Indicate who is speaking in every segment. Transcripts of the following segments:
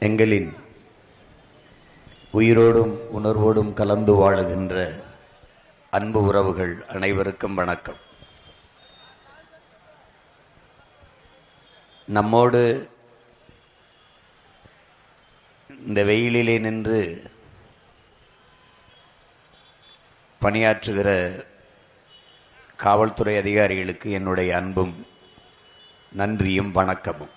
Speaker 1: எங்களின் உயிரோடும் உணர்வோடும் கலந்து வாழுகின்ற அன்பு உறவுகள் அனைவருக்கும் வணக்கம். நம்மோடு இந்த வெயிலிலே நின்று பணியாற்றுகிற காவல்துறை அதிகாரிகளுக்கு என்னுடைய அன்பும் நன்றியும் வணக்கமும்.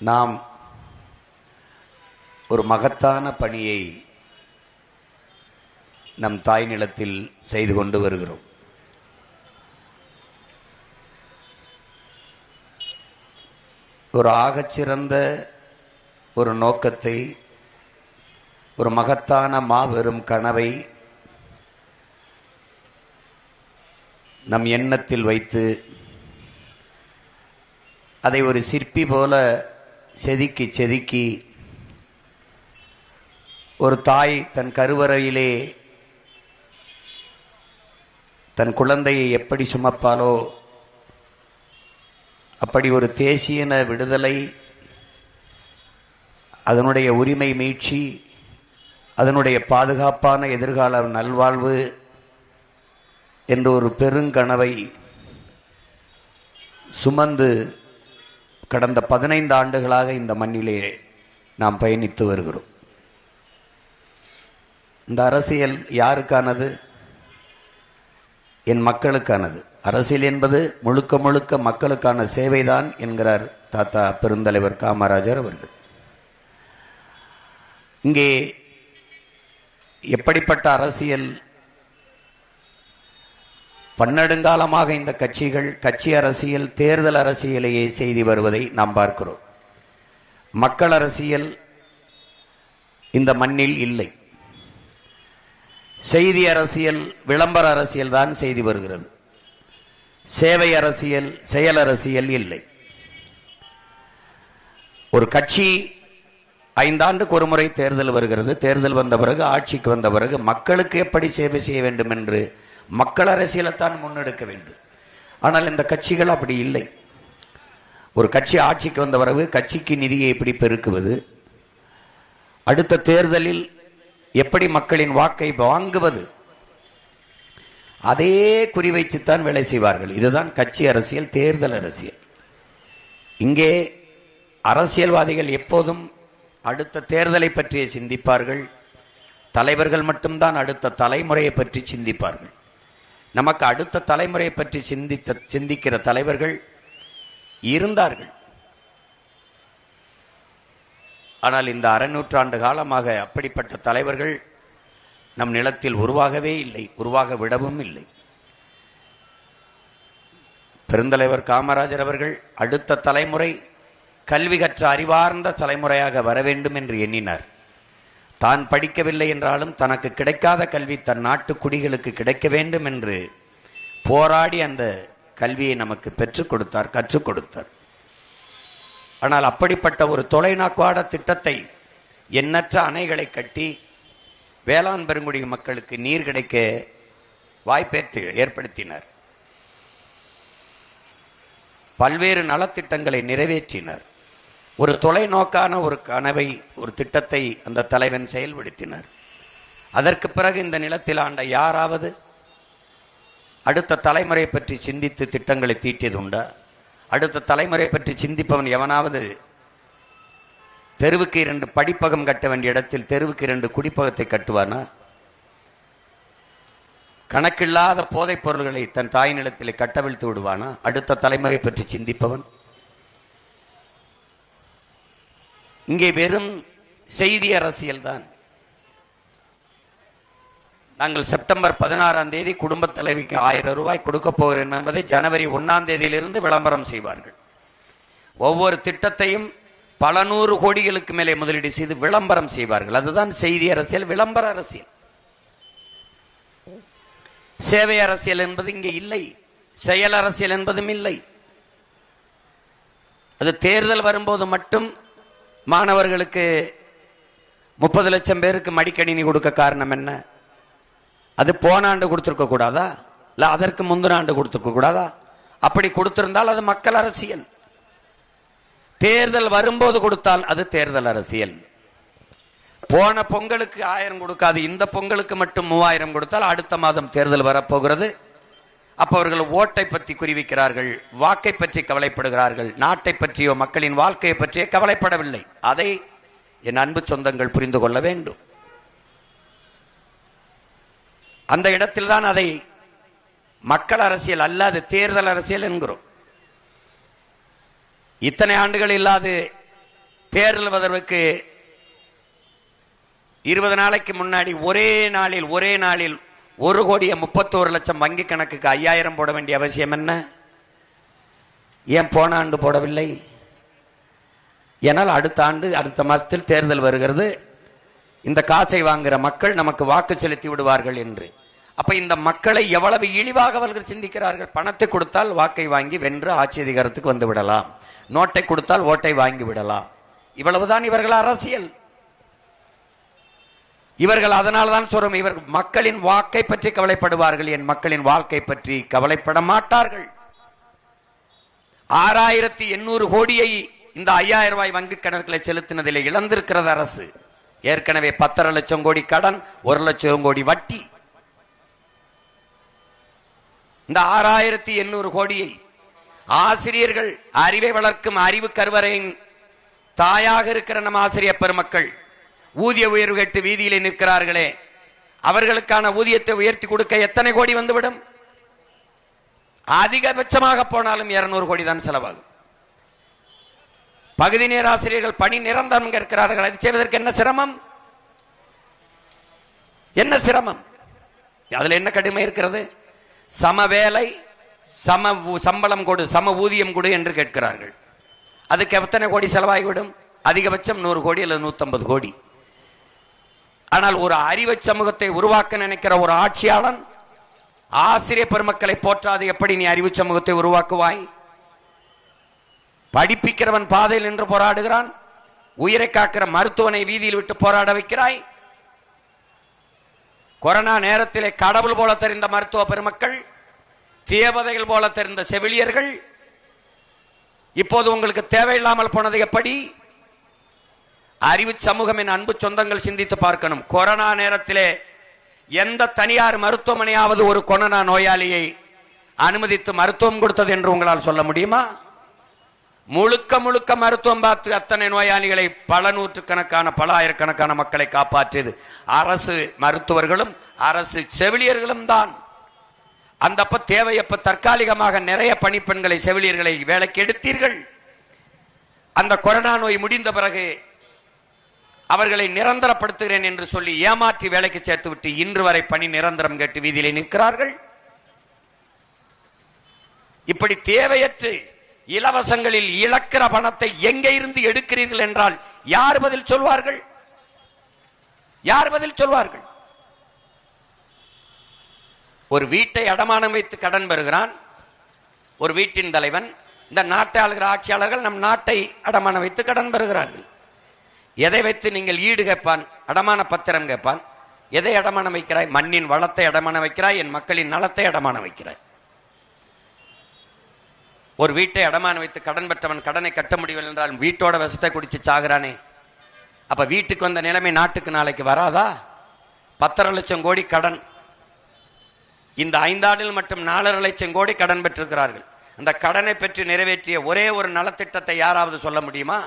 Speaker 1: நாம் ஒரு மகத்தான பணியை நம் தாய் நிலத்தில் செய்து கொண்டு வருகிறோம். ஒரு ஆகச்சிறந்த ஒரு நோக்கத்தை, ஒரு மகத்தான மாபெரும் கனவை நம் எண்ணத்தில் வைத்து அதை ஒரு சிற்பி போல செதுக்கி செதுக்கி ஒரு தாய் தன் கருவறையிலே தன் குழந்தையை எப்படி சுமப்பாலோ அப்படி ஒரு தேசியன விடுதலை, அதனுடைய உரிமை மீட்சி, அதனுடைய பாதுகாப்பான எதிர்கால நல்வாழ்வு என்ற ஒரு பெருங்கனவை சுமந்து கடந்த 15 ஆண்டுகளாக இந்த மண்ணிலே நாம் பயணித்து வருகிறோம். இந்த அரசியல் யாருக்கானது? என் மக்களுக்கானது. அரசியல் என்பது முழுக்க முழுக்க மக்களுக்கான சேவைதான் என்கிறார் தாத்தா பெருந்தலைவர் காமராஜர் அவர்கள். இங்கே எப்படிப்பட்ட அரசியல்? பன்னெடுங்காலமாக இந்த கட்சிகள் கட்சி அரசியல், தேர்தல் அரசியலையே செய்து வருவதை நாம் பார்க்கிறோம். மக்கள் அரசியல் இந்த மண்ணில் இல்லை. செய்தி அரசியல், விளம்பர அரசியல் தான் செய்து வருகிறது. சேவை அரசியல், செயல் அரசியல் இல்லை. ஒரு கட்சி 5 ஆண்டுக்கு ஒரு முறை தேர்தல் வருகிறது. தேர்தல் வந்த பிறகு, ஆட்சிக்கு வந்த பிறகு மக்களுக்கு எப்படி சேவை செய்ய வேண்டும் என்று மக்கள் அரசியலைத்தான் முன்னெடுக்க வேண்டும். ஆனால் இந்த கட்சிகள் அப்படி இல்லை. ஒரு கட்சி ஆட்சிக்கு வந்த பிறகு கட்சிக்கு நிதியை எப்படி பெருக்குவது, அடுத்த தேர்தலில் எப்படி மக்களின் வாக்கை வாங்குவது, அதே குறிவைத்துத்தான் வேலை செய்வார்கள். இதுதான் கட்சி அரசியல், தேர்தல் அரசியல். இங்கே அரசியல்வாதிகள் எப்போதும் அடுத்த தேர்தலை பற்றியே சிந்திப்பார்கள். தலைவர்கள் மட்டும்தான் அடுத்த தலைமுறையை பற்றி சிந்திப்பார்கள். நமக்கு அடுத்த தலைமுறையை பற்றி சிந்திக்கிற தலைவர்கள் இருந்தார்கள். ஆனால் இந்த 1/2 நூற்றாண்டு காலமாக அப்படிப்பட்ட தலைவர்கள் நம் நிலத்தில் உருவாகவே இல்லை, உருவாக விடவும் இல்லை. பெருந்தலைவர் காமராஜர் அவர்கள் அடுத்த தலைமுறை கல்வி கற்ற அறிவார்ந்த தலைமுறையாக வர வேண்டும் என்று எண்ணினார். தான் படிக்கவில்லை என்றாலும் தனக்கு கிடைக்காத கல்வி தன் நாட்டு குடிகளுக்கு கிடைக்க வேண்டும் என்று போராடி அந்த கல்வியை நமக்கு பெற்றுக் கொடுத்தார், கற்றுக் கொடுத்தார். ஆனால் அப்படிப்பட்ட ஒரு தொலைநோக்கான திட்டத்தை, எண்ணற்ற அணைகளை கட்டி வேளாண் பெருங்குடி மக்களுக்கு நீர் கிடைக்க வாய்ப்பேற்று ஏற்படுத்தினார். பல்வேறு நலத்திட்டங்களை நிறைவேற்றினார். ஒரு தொலைநோக்கான ஒரு கனவை, ஒரு திட்டத்தை அந்த தலைவன் செயல்படுத்தினார். அதற்கு பிறகு இந்த நிலத்தில் ஆண்ட யாராவது அடுத்த தலைமுறை பற்றி சிந்தித்து திட்டங்களை தீட்டியது உண்டா? அடுத்த தலைமுறை பற்றி சிந்திப்பவன் எவனாவது தெருவுக்கு 2 படிப்பகம் கட்ட வேண்டிய இடத்தில் தெருவுக்கு 2 குடிப்பகத்தை கட்டுவானா? கணக்கில்லாத போதைப் பொருள்களை தன் தாய் நிலத்தில் கட்டவிழ்த்து விடுவானா? அடுத்த தலைமுறை பற்றி சிந்திப்பவன். இங்கே வெறும் செய்தி அரசியல் தான். நாங்கள் செப்டம்பர் 16ஆம் தேதி குடும்பத் தலைவிக்கு 1000 ரூபாய் கொடுக்க போகிறேன் என்பதை ஜனவரி 1ஆம் தேதியிலிருந்து விளம்பரம் செய்வார்கள். ஒவ்வொரு திட்டத்தையும் பல 100 கோடிகளுக்கு மேலே முதலீடு செய்து விளம்பரம் செய்வார்கள். அதுதான் செய்தி அரசியல், விளம்பர அரசியல். சேவை அரசியல் என்பது இங்கே இல்லை, செயல் அரசியல் என்பதும் இல்லை. அது தேர்தல் வரும்போது மட்டும் மாணவர்களுக்கு 30 லட்சம் பேருக்கு மடிக்கணினி கொடுக்க காரணம் என்ன? அது போன ஆண்டு கொடுத்திருக்க கூடாதா? இல்ல அதற்கு முந்தின ஆண்டு கொடுத்திருக்க கூடாதா? அப்படி கொடுத்திருந்தால் அது மக்கள் அரசியல். தேர்தல் வரும்போது கொடுத்தால் அது தேர்தல் அரசியல். போன பொங்கலுக்கு 1000 கொடுக்காது, இந்த பொங்கலுக்கு மட்டும் 3000 கொடுத்தால் அடுத்த மாதம் தேர்தல் வரப்போகிறது. அப்ப அவர்கள் ஓட்டை பற்றி குறிவிக்கிறார்கள், வாக்கை பற்றி கவலைப்படுகிறார்கள், நாட்டை பற்றியோ மக்களின் வாழ்க்கையை பற்றியோ கவலைப்படவில்லை. அதை என் அன்பு சொந்தங்கள் புரிந்து கொள்ள வேண்டும். அந்த இடத்தில் தான் அதை மக்கள் அரசியல் அல்லாது தேர்தல் அரசியல் என்கிறோம். இத்தனை ஆண்டுகள் இல்லாது தேர்தல் வருவதற்கு 20 நாளைக்கு முன்னாடி ஒரே நாளில் 1,31,00,000 வங்கி கணக்குக்கு 5000 போட வேண்டிய அவசியம் என்ன? ஏன் போன ஆண்டு போடவில்லை? ஏனால் அடுத்த ஆண்டு அடுத்த மாசத்தில் தேர்தல் வருகிறது, இந்த காசை வாங்குகிற மக்கள் நமக்கு வாக்கு செலுத்தி விடுவார்கள் என்று. அப்ப இந்த மக்களை எவ்வளவு இழிவாக அவர்கள் சிந்திக்கிறார்கள். பணத்தை கொடுத்தால் வாக்கை வாங்கி வென்று ஆட்சி அதிகாரத்துக்கு வந்து விடலாம், நோட்டை கொடுத்தால் ஓட்டை வாங்கி விடலாம். இவ்வளவுதான் இவர்கள் அரசியல். இவர்கள் அதனால்தான் சொல்றோம், இவர்கள் மக்களின் வாக்கை பற்றி கவலைப்படுவார்கள், என் மக்களின் வாழ்க்கை பற்றி கவலைப்பட மாட்டார்கள். 6800 கோடியை இந்த 5000 ரூபாய் வங்கி கணக்கில் செலுத்தினதில் இழந்திருக்கிறது அரசு. ஏற்கனவே 10.5 லட்சம் கோடி கடன், 1 லட்சம் கோடி வட்டி. இந்த 6800 கோடியை ஆசிரியர்கள், அறிவை வளர்க்கும் அறிவு கருவறையின் தாயாக இருக்கிற நம் ஆசிரியர் பெருமக்கள் ஊதிய உயர்வு கேட்டு வீதியிலே நிற்கிறார்களே, அவர்களுக்கான ஊதியத்தை உயர்த்தி கொடுக்க எத்தனை கோடி வந்துவிடும்? அதிகபட்சமாக போனாலும் 200 கோடி தான் செலவாகும். பகுதி நேர ஆசிரியர்கள் பணி நிரந்தரம் கேட்கிறார்கள். அது செய்வதற்கு என்ன சிரமம்? என்ன சிரமம்? அதுல என்ன கடுமை இருக்கிறது? சம வேலை, சம சம்பளம் கொடு, சம ஊதியம் கொடு என்று கேட்கிறார்கள். அதுக்கு எத்தனை கோடி செலவாகிவிடும்? அதிகபட்சம் 100 கோடி அல்லது 150 கோடி. ஆனால் ஒரு அறிவு சமூகத்தை உருவாக்க நினைக்கிற ஒரு ஆட்சியாளன் ஆசிரியர் பெருமக்களை போற்றாது எப்படி நீ அறிவு சமூகத்தை உருவாக்குவாய்? படிப்பிக்கிறவன் பாதையில் நின்று போராடுகிறான், உயிரை காக்கிற மருத்துவனை வீதியில் விட்டு போராட வைக்கிறாய். கொரோனா நேரத்திலே கடவுள் போல தெரிந்த மருத்துவ பெருமக்கள், தேவதைகள் போல தெரிந்த செவிலியர்கள் இப்போது உங்களுக்கு தேவையில்லாமல் போனது எப்படி? அறிவு சமூகம் என் அன்பு சொந்தங்கள் சிந்தித்து பார்க்கணும். கொரோனா நேரத்திலே எந்த தனியார் மருத்துவமனையாவது ஒரு கொரோனா நோயாளியை அனுமதித்து மருத்துவம் கொடுத்தது என்று உங்களால் சொல்ல முடியுமா? முழுக்க முழுக்க மருத்துவம் பார்த்து அத்தனை நோயாளிகளை, பல நூற்றுக்கணக்கான பல ஆயிரக்கணக்கான மக்களை காப்பாற்றியது அரசு மருத்துவர்களும் அரசு செவிலியர்களும் தான். அந்தப்ப தேவையப்ப தற்காலிகமாக நிறைய பணிப்பெண்களை, செவிலியர்களை வேலைக்கு எடுத்தீர்கள். அந்த கொரோனா நோய் முடிந்த பிறகு அவர்களை நிரந்தரப்படுத்துகிறேன் என்று சொல்லி ஏமாற்றி வேலைக்கு சேர்த்துவிட்டு இன்று வரை பணி நிரந்தரம் கேட்டு வீதியிலே நிற்கிறார்கள். இப்படி தேவையற்று இலவசங்களில் இழக்கிற பணத்தை எங்கே இருந்து எடுக்கிறீர்கள் என்றால் யார் பதில் சொல்வார்கள்? யார் பதில் சொல்வார்கள்? ஒரு வீட்டை அடமானம் வைத்து கடன் பெறுகிறான் ஒரு வீட்டின் தலைவன். இந்த நாட்டை ஆளுகிற ஆட்சியாளர்கள் நம் நாட்டை அடமானம் வைத்து கடன் பெறுகிறார்கள். எதை வைத்து நீங்கள் ஈடு கேட்பான்? அடமான பத்திரம் கேட்பான். எதை அடமானம் வைக்கிறாய்? மண்ணின் வளத்தை அடமானம் வைக்கிறாய், என் மக்களின் நலத்தை அடமானம் வைக்கிறாய். ஒரு வீட்டை அடமானம் வைத்து கடன் பெற்றவன் கடனை கட்ட முடியவில்லை என்றால் வீட்டோட விஷத்தை குடிச்சு சாகுறானே. அப்ப வீட்டுக்கு வந்த நிலைமை நாட்டுக்கு நாளைக்கு வராதா? 10.5 லட்சம் கோடி கடன். இந்த 5 ஆண்டில் மட்டும் 4.5 லட்சம் கோடி கடன் பெற்றிருக்கிறார்கள். அந்த கடனை பெற்று நிறைவேற்றிய ஒரே ஒரு நலத்திட்டத்தை யாராவது சொல்ல முடியுமா?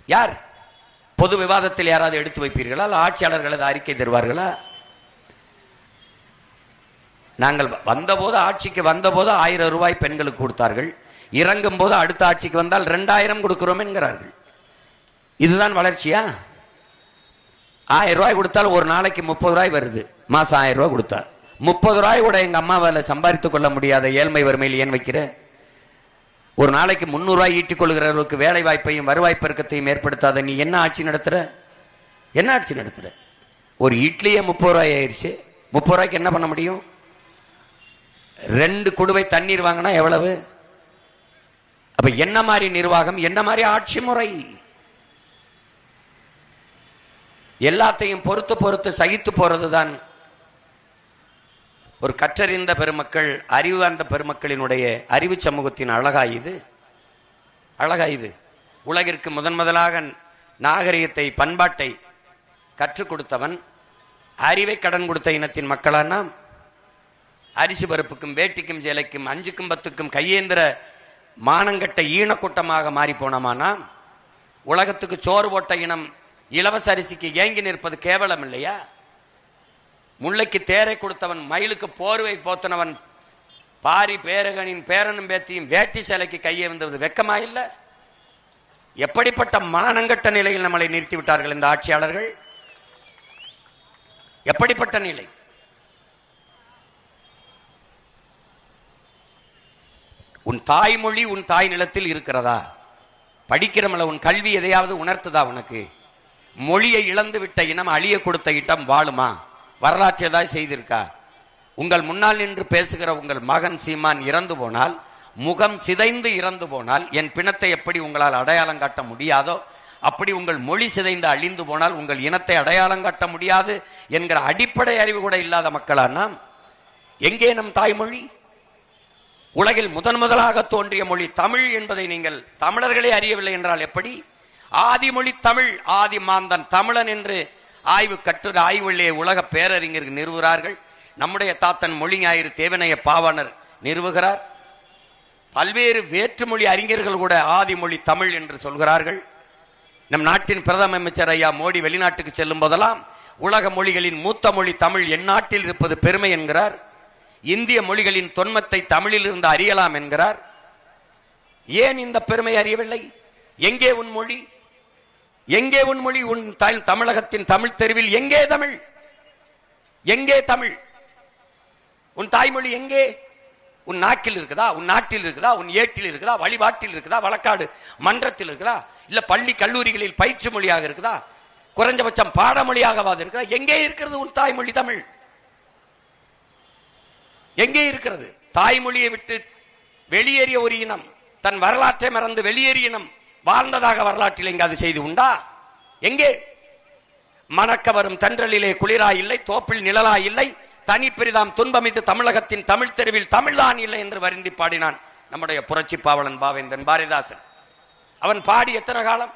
Speaker 1: யார்? பொது விவாதத்தில் யாராவது எடுத்து வைப்பீர்களா? ஆட்சியாளர்கள் அறிக்கை தருவார்களா? நாங்கள் வந்தபோது, ஆட்சிக்கு வந்தபோது 1000 ரூபாய் பெண்களுக்கு கொடுத்தார்கள். இறங்கும் போது அடுத்த ஆட்சிக்கு வந்தால் 2000 கொடுக்கிறோம் என்கிறார்கள். இதுதான் வளர்ச்சியா? 1000 ரூபாய் கொடுத்தால் ஒரு நாளைக்கு 30 ரூபாய் வருது. மாசம் 1000 ரூபாய் கொடுத்தார். 30 ரூபாய் கூட எங்க அம்மாவால் சம்பாதித்துக் கொள்ள முடியாத ஏழ்மை வறுமையில் ஏன் வைக்கிற? ஒரு நாளைக்கு 300 ரூபாய் ஈட்டிக் கொள்கிறவர்களுக்கு வேலை வாய்ப்பையும் வருவாய் பெருக்கத்தையும் ஏற்படுத்தாத நீ என்ன ஆட்சி நடத்துற? என்ன ஆட்சி நடத்துற? ஒரு இட்லியே 30 ரூபாய் ஆயிடுச்சு. 30 ரூபாய்க்கு என்ன பண்ண முடியும்? 2 குடுவை தண்ணீர் வாங்கினா எவ்வளவு? அப்ப என்ன மாதிரி நிர்வாகம், என்ன மாதிரி ஆட்சி முறை? எல்லாத்தையும் பொறுத்து பொறுத்து சகித்து போறதுதான் ஒரு கற்றறிந்த பெருமக்கள், அறிவு அந்த பெருமக்களினுடைய அறிவு சமூகத்தின் அழகாயுது. உலகிற்கு முதலாக நாகரிகத்தை, பண்பாட்டை கற்றுக் கொடுத்தவன், அறிவை கடன் கொடுத்த இனத்தின் மக்களான அரிசி பருப்புக்கும் வேட்டிக்கும் சேலைக்கும் 5க்கும் 10க்கும் கையேந்திர மானங்கட்ட ஈனக்கூட்டமாக மாறி போனோமானா, உலகத்துக்கு சோறு போட்ட இனம் இலவச அரிசிக்கு ஏங்கி நிற்பது கேவலம் இல்லையா? முல்லைக்கு தேரை கொடுத்தவன், மயிலுக்கு போர்வை போத்தனவன், பாரி பேரகனின் பேரனும் பேத்தியும் வேட்டி சேலைக்கு கையே வந்தது வெக்கமா இல்ல? எப்படிப்பட்ட மானங்கட்ட நிலையில் நம்மளை நிறுத்தி விட்டார்கள் இந்த ஆட்சியாளர்கள்! எப்படிப்பட்ட நிலை! உன் தாய்மொழி உன் தாய் நிலத்தில் இருக்கிறதா? படிக்கிறமல உன் கல்வி எதையாவது உணர்த்துதா உனக்கு? மொழியை இழந்து விட்ட இனம், அழிய கொடுத்த இடம் வாழுமா? வரலாற்று ஏதாவது செய்திருக்கா? உங்கள் முன்னால் நின்று பேசுகிற உங்கள் மகன் சீமான் இறந்து போனால், முகம் சிதைந்து இறந்து போனால், என் பிணத்தை எப்படி உங்களால் அடையாளம் காட்ட முடியாதோ அப்படி உங்கள் மொழி சிதைந்து அழிந்து போனால் உங்கள் இனத்தை அடையாளம் காட்ட முடியாது என்கிற அடிப்படை அறிவு கூட இல்லாத மக்களா நாம்? எங்கே நம் தாய்மொழி? உலகில் முதலாக தோன்றிய மொழி தமிழ் என்பதை நீங்கள் தமிழர்களே அறியவில்லை என்றால் எப்படி? ஆதிமொழி தமிழ், ஆதி மாந்தன் தமிழன் என்று ஆய்வு கட்டுரை ஆய்வுள்ளே உலக பேரறிஞர்கள் நிறுவுகிறார்கள். நம்முடைய தாத்தன் மொழி ஞாயிறு தேவனைய பாவாணர் நிறுவுகிறார். பல்வேறு வேற்றுமொழி அறிஞர்கள் கூட ஆதிமொழி தமிழ் என்று சொல்கிறார்கள். நம் நாட்டின் பிரதம அமைச்சர் ஐயா மோடி வெளிநாட்டுக்கு செல்லும் போதெல்லாம் உலக மொழிகளின் மூத்த மொழி தமிழ், என் நாட்டில் இருப்பது பெருமை என்கிறார். இந்திய மொழிகளின் தொன்மத்தை தமிழில் இருந்து அறியலாம் என்கிறார். ஏன் இந்த பெருமை அறியவில்லை? எங்கே உன் மொழி? எங்கே உன் மொழி? உன் தமிழகத்தின் தமிழ் தெருவில் எங்கே தமிழ்? எங்கே தமிழ்? உன் தாய்மொழி எங்கே? உன் நாக்கில் இருக்குதா? உன் நாட்டில் இருக்குதா? உன் ஏட்டில் இருக்குதா? வழிபாட்டில் இருக்குதா? வழக்காடு மன்றத்தில் இருக்குதா? இல்ல பள்ளி கல்லூரிகளில் பயிற்சி மொழியாக இருக்குதா? குறைஞ்சபட்சம் பாடமொழியாகவாது இருக்குதா? எங்கே இருக்கிறது உன் தாய்மொழி தமிழ்? எங்கே இருக்கிறது? தாய்மொழியை விட்டு வெளியேறிய ஒரு இனம், தன் வரலாற்றை மறந்து வெளியேறிய இனம் வாழ்ந்ததாக வரலாற்றில் எங்காவது செய்து உண்டா? எங்கே? மணக்க வரும் தென்றலிலே குளிரா இல்லை, தோப்பில் நிழலா இல்லை, தனி பெரிதாம் துன்பமித்து தமிழகத்தின் தமிழ் தெருவில் தமிழ்தான் இல்லை என்று வருந்தி பாடினான் நம்முடைய புரட்சி பாவலன் பாவேந்தன் பாரதிதாசன். அவன் பாடி எத்தனை காலம்?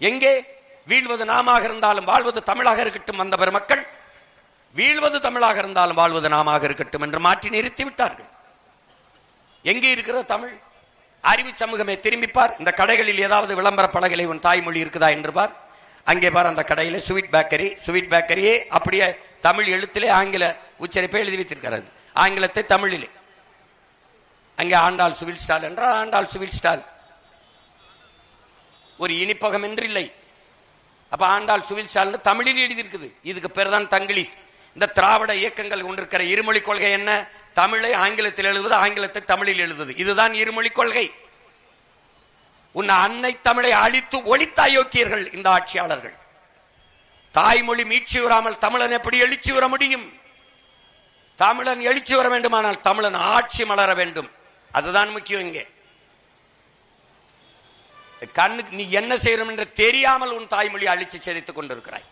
Speaker 1: எங்கே? வீழ்வது நாமாக இருந்தாலும் வாழ்வது தமிழாக இருக்கட்டும் வந்த பெருமக்கள், வீழ்வது தமிழாக இருந்தாலும் வாழ்வது நாமாக இருக்கட்டும் என்று மாற்றி நிறுத்தி விட்டார்கள். எங்கே இருக்கிறது தமிழ்? அறிவு சமூகமே திரும்பிப்பார். இந்த கடைகளில் ஏதாவது விளம்பர பலகையில் உன் தாய்மொழி இருக்குதா என்று பார். அங்கே பார், அந்த கடையில் ஸ்வீட் பேக்கரியே அப்படியே தமிழ் எழுத்திலே ஆங்கில உச்சரிப்பை எழுதி வைத்திருக்கிறது. ஆங்கிலத்தை தமிழிலே. அங்கே ஆண்டாள் ஸ்வீட் ஸ்டால் என்றால் ஆண்டாள் ஸ்வீட் ஸ்டால், ஒரு இனிப்பகம் என்று இல்லை. அப்ப ஆண்டாள் ஸ்வீட் ஸ்டால் தமிழில் எழுதியிருக்குது. இதுக்கு பேர் தான் தங்கிலீஷ். இந்த திராவிட இயக்கங்கள் கொண்டிருக்கிற இருமொழி கொள்கை என்ன? தமிழை ஆங்கிலத்தில் எழுதுவது, ஆங்கிலத்தை தமிழில் எழுதுவது. இதுதான் இருமொழி கொள்கை. உன் அன்னை தமிழை அழித்து ஒழித்த அயோக்கியர்கள் இந்த ஆட்சியாளர்கள். தாய்மொழி மீட்சி வராமல் தமிழன் எப்படி எழுச்சி வர முடியும்? தமிழன் எழுச்சி வர வேண்டுமானால் தமிழன் ஆட்சி மலர வேண்டும். அதுதான் முக்கியம். இங்கே கண்ணுக்கு நீ என்ன செய்யணும் என்று தெரியாமல் உன் தாய்மொழி அழிச்சு சிதைத்துக் கொண்டிருக்கிறாய்.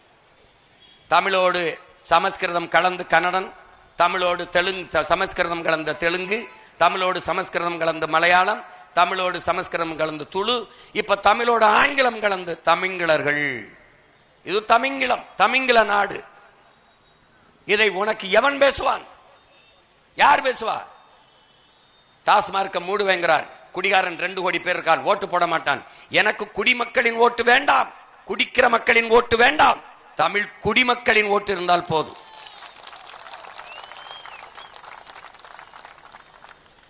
Speaker 1: தமிழோடு சமஸ்கிருதம் கலந்து கன்னடன், தமிழோடு தெலுங்கு, சமஸ்கிருதம் கலந்த தெலுங்கு, தமிழோடு சமஸ்கிருதம் கலந்து மலையாளம், தமிழோடு சமஸ்கிருதம் கலந்து துளு, இப்ப தமிழோடு ஆங்கிலம் கலந்து தமிங்கிலர்கள். இது தமிங்கிலம், தமிங்கில நாடு. இதை உனக்கு எவன் பேசுவான்? யார் பேசுவார்? டாஸ்மார்க்க மூடுவேங்கிறார். குடிகாரன் 2 கோடி பேர் இருக்கான், ஓட்டு போட மாட்டான். எனக்கு குடிமக்களின் ஓட்டு வேண்டாம், குடிக்கிற மக்களின் ஓட்டு வேண்டாம், தமிழ் குடிமக்களின் ஓட்டு இருந்தால் போதும்.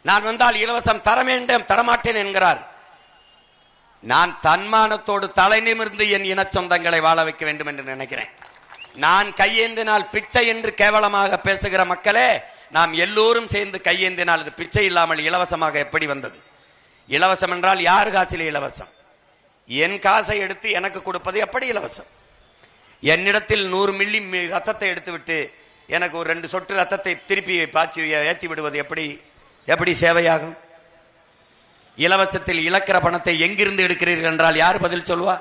Speaker 1: நான் வந்தால் இலவசம் தர வேண்டும், தரமாட்டேன் என்கிறார். நான் தன்மானத்தோடு தலை நிமிர்ந்து என் இன சொந்தங்களை வாழ வைக்க வேண்டும் என்று நினைக்கிறேன். நான் கையேந்தினால் பிச்சை என்று கேவலமாக பேசுகிற மக்களே, நாம் எல்லோரும் சேர்ந்து கையேந்தினால் இது பிச்சை இல்லாமல் இலவசமாக எப்படி வந்தது? இலவசம் என்றால் யார் காசிலே இலவசம்? என் காசை எடுத்து எனக்கு கொடுப்பது எப்படி இலவசம்? என்னிடத்தில் 100 மில்லி ரத்தத்தை எடுத்துவிட்டு எனக்கு ஒரு 2 சொட்டு ரத்தத்தை திருப்பி பாய்ச்சி ஏற்றி விடுவது எப்படி சேவையாகும்? இலவசத்தில் இழக்கிற பணத்தை எங்கிருந்து எடுக்கிறீர்கள் என்றால் யார் பதில் சொல்லுவா?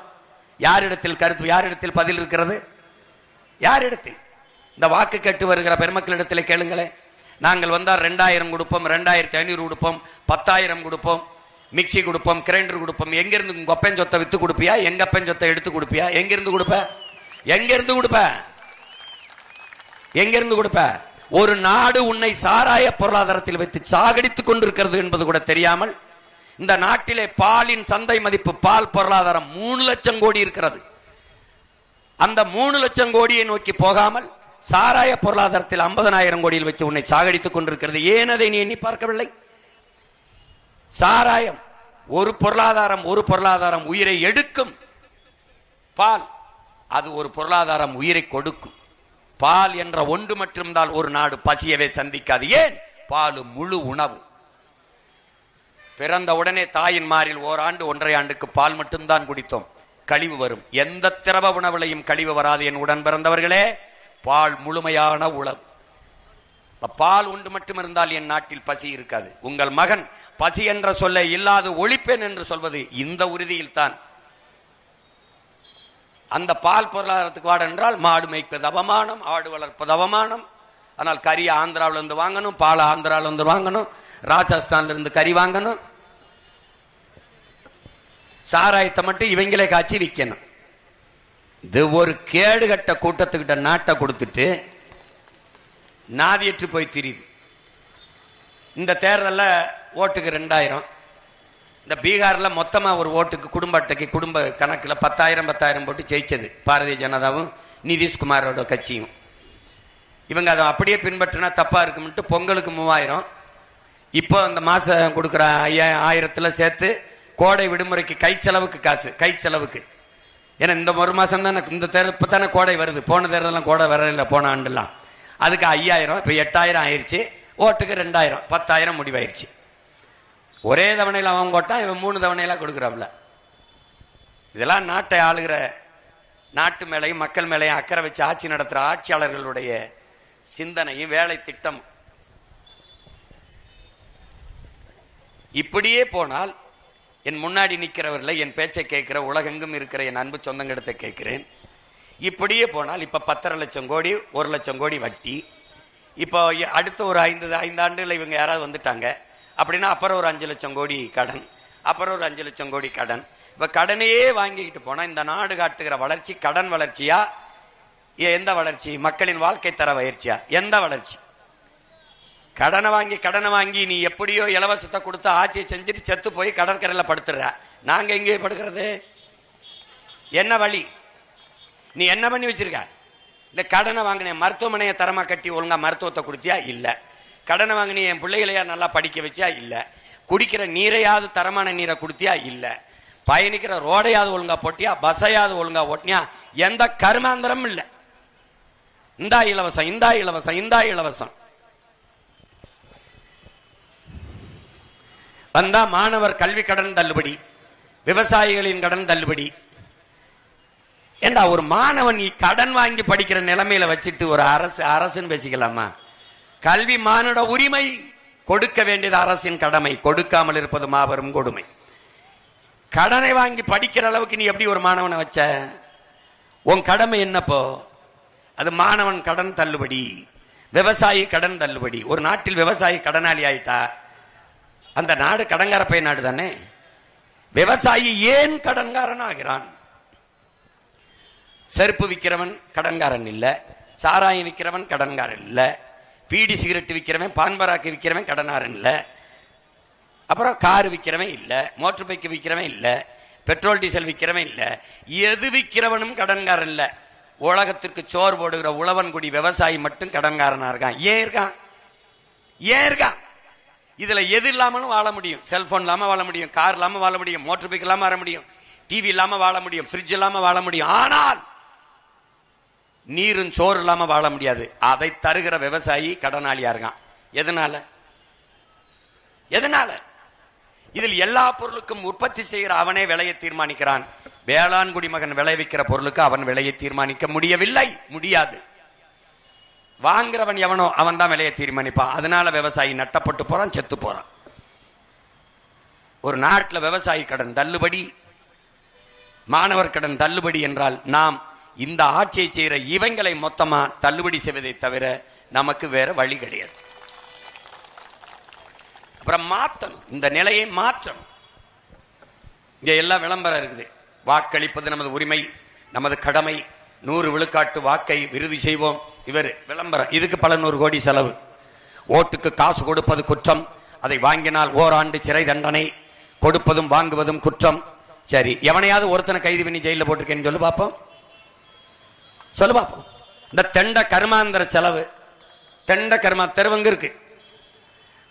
Speaker 1: யாரிடத்தில் கருத்து, யாரிடத்தில் பதில் இருக்கிறது? யாரிடத்தில்? இந்த வாக்கு கேட்டு வருகிற பெருமக்களிடத்தில் கேளுங்களே. நாங்கள் வந்தால் 2000 கொடுப்போம், 2500 கொடுப்போம், 10,000 கொடுப்போம், மிக்சி கொடுப்போம், கிரைண்டர் கொடுப்போம். எங்கிருந்து உங்க அப்பன் சொத்தை வித்து கொடுப்பியா? எங்க அப்பன் சொத்தை எடுத்து கொடுப்பியா? எங்கிருந்து கொடுப்ப? எங்கிருந்து கொடுப்ப? எங்கிருந்து கொடுப்ப? ஒரு நாடு உன்னை சாராய பொருளாதாரத்தில் வைத்து சாகடித்துக் கொண்டிருக்கிறது என்பது கூட தெரியாமல் இந்த நாட்டிலே பாலின் சந்தை மதிப்பு, பால் பொருளாதாரம் 3 லட்சம் கோடி இருக்கிறது. அந்த 3 லட்சம் கோடியை நோக்கி போகாமல் சாராய பொருளாதாரத்தில் 50,000 கோடியில் வச்சு உன்னை சாகடித்துக் கொண்டிருக்கிறது. ஏன் அதை நீ எண்ணி பார்க்கவில்லை? சாராயம் ஒரு பொருளாதாரம் உயிரை எடுக்கும். பால் அது ஒரு பொருளாதாரம் உயிரை கொடுக்கும். பால் என்ற ஒன்று மட்டும்தான் ஒரு நாடு பசியவே சந்திக்காது. ஏன்? பால் முழு உணவு. பிறந்த உடனே தாயின் மாரில் ஓராண்டு 1.5 ஆண்டுக்கு பால் மட்டும்தான் குடித்தோம். கழிவு வரும். எந்த திரவ உணவுலையும் கழிவு வராது. என் உடன் பிறந்தவர்களே, பால் முழுமையான உணவு. பால் உண்டு மட்டும் இருந்தால் என் நாட்டில் பசி இருக்காது. உங்கள் மகன் பசி என்ற சொல்லை இல்லாது ஒழிப்பேன் என்று சொல்வது இந்த உறுதியில் தான். அந்த பால் பொருளாதாரத்துக்கு வாட என்றால் மாடு மேய்ப்பது அவமானம், ஆடு வளர்ப்பது அவமானம். ஆனால் கறி ஆந்திராவிலிருந்து வாங்கணும், பால் ஆந்திராவிலிருந்து வாங்கணும், ராஜஸ்தான்ல இருந்து கறி வாங்கணும். சாராயத்தை மட்டும் இவங்களே காய்ச்சி விற்கணும். இது ஒரு கேடுகட்ட கூட்டத்துக்கிட்ட நாட்டை கொடுத்துட்டு நாதியற்று போய் திரியுது. இந்த தேர்தலில் ஓட்டுக்கு 2000. இந்த பீகார்ல மொத்தமா ஒரு ஓட்டுக்கு குடும்ப அட்டைக்கு குடும்ப கணக்குல 10,000 போட்டு ஜெயிச்சது பாரதிய ஜனதாவும் நிதிஷ்குமாரோட கட்சியும். இவங்க அதை அப்படியே பின்பற்றினா தப்பா இருக்கும்ட்டு பொங்கலுக்கு 3000, இப்போ அந்த மாசம் கொடுக்குற 5,000 சேர்த்து கோடை விடுமுறைக்கு கை செலவுக்கு காசு, கை செலவுக்கு. ஏன்னா இந்த ஒரு மாசம் தானே, இந்த தேர்தல் இப்போ தானே கோடை வருது. போன தேர்தலாம் கோடை வரல, போன ஆண்டுலாம். அதுக்கு 5,000, இப்போ 8,000 ஆயிடுச்சு. ஓட்டுக்கு 2,000, 10,000 முடிவாயிருச்சு. ஒரே தவணையில் அவன் போட்டான், இவன் 3 தவணையெல்லாம் கொடுக்குறாப்ல. இதெல்லாம் நாட்டை ஆளுகிற, நாட்டு மேலையும் மக்கள் மேலையும் அக்கறை வச்சு ஆட்சி நடத்துகிற ஆட்சியாளர்களுடைய சிந்தனையும் வேலை திட்டம். இப்படியே போனால் என் முன்னாடி நிற்கிறவர்களை, என் பேச்சை கேட்கிற உலகெங்கும் இருக்கிற என் அன்பு சொந்தங்கிடத்தை கேட்கிறேன். இப்படியே போனால் இப்ப 10,5 லட்சம் கோடி, 1 லட்சம் கோடி வட்டி. இப்போ அடுத்த ஒரு 5 ஆண்டுல இவங்க யாராவது வந்துட்டாங்க அப்படின்னா அப்புறம் ஒரு 5 லட்சம் கோடி கடன், அப்புறம் ஒரு 5 லட்சம் கோடி கடன். இப்ப கடனையே வாங்கிக்கிட்டு போனா இந்த நாடு காட்டுகிற வளர்ச்சி கடன் வளர்ச்சியா? எந்த வளர்ச்சி? மக்களின் வாழ்க்கை தர வளர்ச்சியா? எந்த வளர்ச்சி? கடனை வாங்கி நீ எப்படியோ இலவசத்தை கொடுத்து ஆட்சியை செஞ்சுட்டு செத்து போய் கடற்கரையில படுத்துற. நாங்க எங்கே படுக்கிறது? என்ன வழி? நீ என்ன பண்ணி வச்சிருக்க? இந்த கடனை வாங்கின மருத்துவமனையை தரமா கட்டி ஒழுங்கா மருத்துவத்தை கொடுத்தியா? இல்ல. கடனை வாங்கினி என் பிள்ளைகளையா நல்லா படிக்க வச்சியா? இல்ல. குடிக்கிற நீரையாவது தரமான நீரை கொடுத்தியா? இல்ல. பயணிக்கிற ரோடையாவது ஒழுங்கா போட்டியா? பஸ்ஸையாவது ஒழுங்கா ஓட்டியா? எந்த கருமாந்திரமும் இல்ல. இந்தா இலவசம், இந்தா இலவசம், இந்தா இலவசம். வந்தா மாணவர் கல்வி கடன் தள்ளுபடி, விவசாயிகளின் கடன் தள்ளுபடி. ஏண்டா ஒரு மாணவன் கடன் வாங்கி படிக்கிற நிலைமையில வச்சுட்டு ஒரு அரசுன்னு பேசிக்கலாமா? கல்வி மானுட உரிமை, கொடுக்க வேண்டியது அரசின் கடமை, கொடுக்காமல் இருப்பது மாபெரும் கொடுமை. கடனை வாங்கி படிக்கிற அளவுக்கு நீ எப்படி ஒரு மாணவனை வச்ச? உன் கடமை என்னப்போ? அது மாணவன் கடன் தள்ளுபடி, விவசாயி கடன் தள்ளுபடி. ஒரு நாட்டில் விவசாயி கடனாளி ஆயிட்டா அந்த நாடு கடன்கார பை நாடு தானே. விவசாயி ஏன் கடன்காரன் ஆகிறான்? செருப்பு விற்கிறவன் கடன்காரன் இல்ல, சாராயம் விற்கிறவன் கடன்காரன் இல்ல, பீடி சிகரெட் விற்கிறவன், பான்பராக்கு விற்கிறவன் கடன்காரன் இல்ல, அப்புறம் கார் விற்கிறவன் இல்ல, மோட்டர் பைக் விற்கிறவன் இல்ல, பெட்ரோல் டீசல் விற்கிறவன் இல்ல. எது விற்கிறவனும் கடன்காரன் இல்ல. உலகத்திற்கு சோறு போடுகிற உழவன்குடி விவசாயி மட்டும் கடன்காரனா இருக்கான். ஏன் இருக்கான்? ஏன் இருக்கான்? இதுல எது இல்லாமலும் வாழ முடியும். செல்போன் இல்லாம வாழ முடியும், கார் இல்லாம வாழ முடியும், மோட்டர் பைக் இல்லாம வாழ முடியும், டிவி இல்லாம வாழ முடியும், ஃப்ரிட்ஜ் இல்லாம வாழ முடியும். ஆனால் நீரும் சோறு இல்லாம வாழ முடியாது. அதை தருகிற விவசாயி கடனாளியா இருக்கான். எதனால? எதனால? இதில் எல்லா பொருளுக்கும் உற்பத்தி செய்கிற அவனே விலையை தீர்மானிக்கிறான். வேளாண் குடிமகன் விளைவிக்கிற பொருளுக்கு அவன் விலையை தீர்மானிக்க முடியவில்லை, முடியாது. வாங்குறவன் எவனோ அவன் தான் விலையை தீர்மானிப்பான். அதனால விவசாயி நட்டப்பட்டு போறான், செத்து போறான். ஒரு நாட்டில் விவசாயி கடன் தள்ளுபடி, மாணவர் கடன் தள்ளுபடி என்றால் நாம் இந்த ஆட்சியை செய்கிற இவங்களை மொத்தமா தள்ளுபடி செய்வதை தவிர நமக்கு வேற வழி கிடையாது. அப்புறம் மாற்றணும், இந்த நிலையை மாற்றணும். இங்க எல்லாம் விளம்பரம் இருக்குது. வாக்களிப்பது நமது உரிமை, நமது கடமை, 100 விழுக்காட்டு வாக்கை விருதி செய்வோம். இவர் விளம்பரம், இதுக்கு பல 100 கோடி செலவு. ஓட்டுக்கு காசு கொடுப்பது குற்றம், அதை வாங்கினால் ஓராண்டு சிறை தண்டனை, கொடுப்பதும் வாங்குவதும் குற்றம். சரி, எவனையாவது ஒருத்தனை கைது பண்ணி ஜெயில போட்டிருக்கேன்னு சொல்லு பார்ப்போம், சொல்லு பார்ப்போம். இந்த தெண்ட கருமாந்திர செலவு, தெண்ட கருமா தெருவங்க இருக்கு,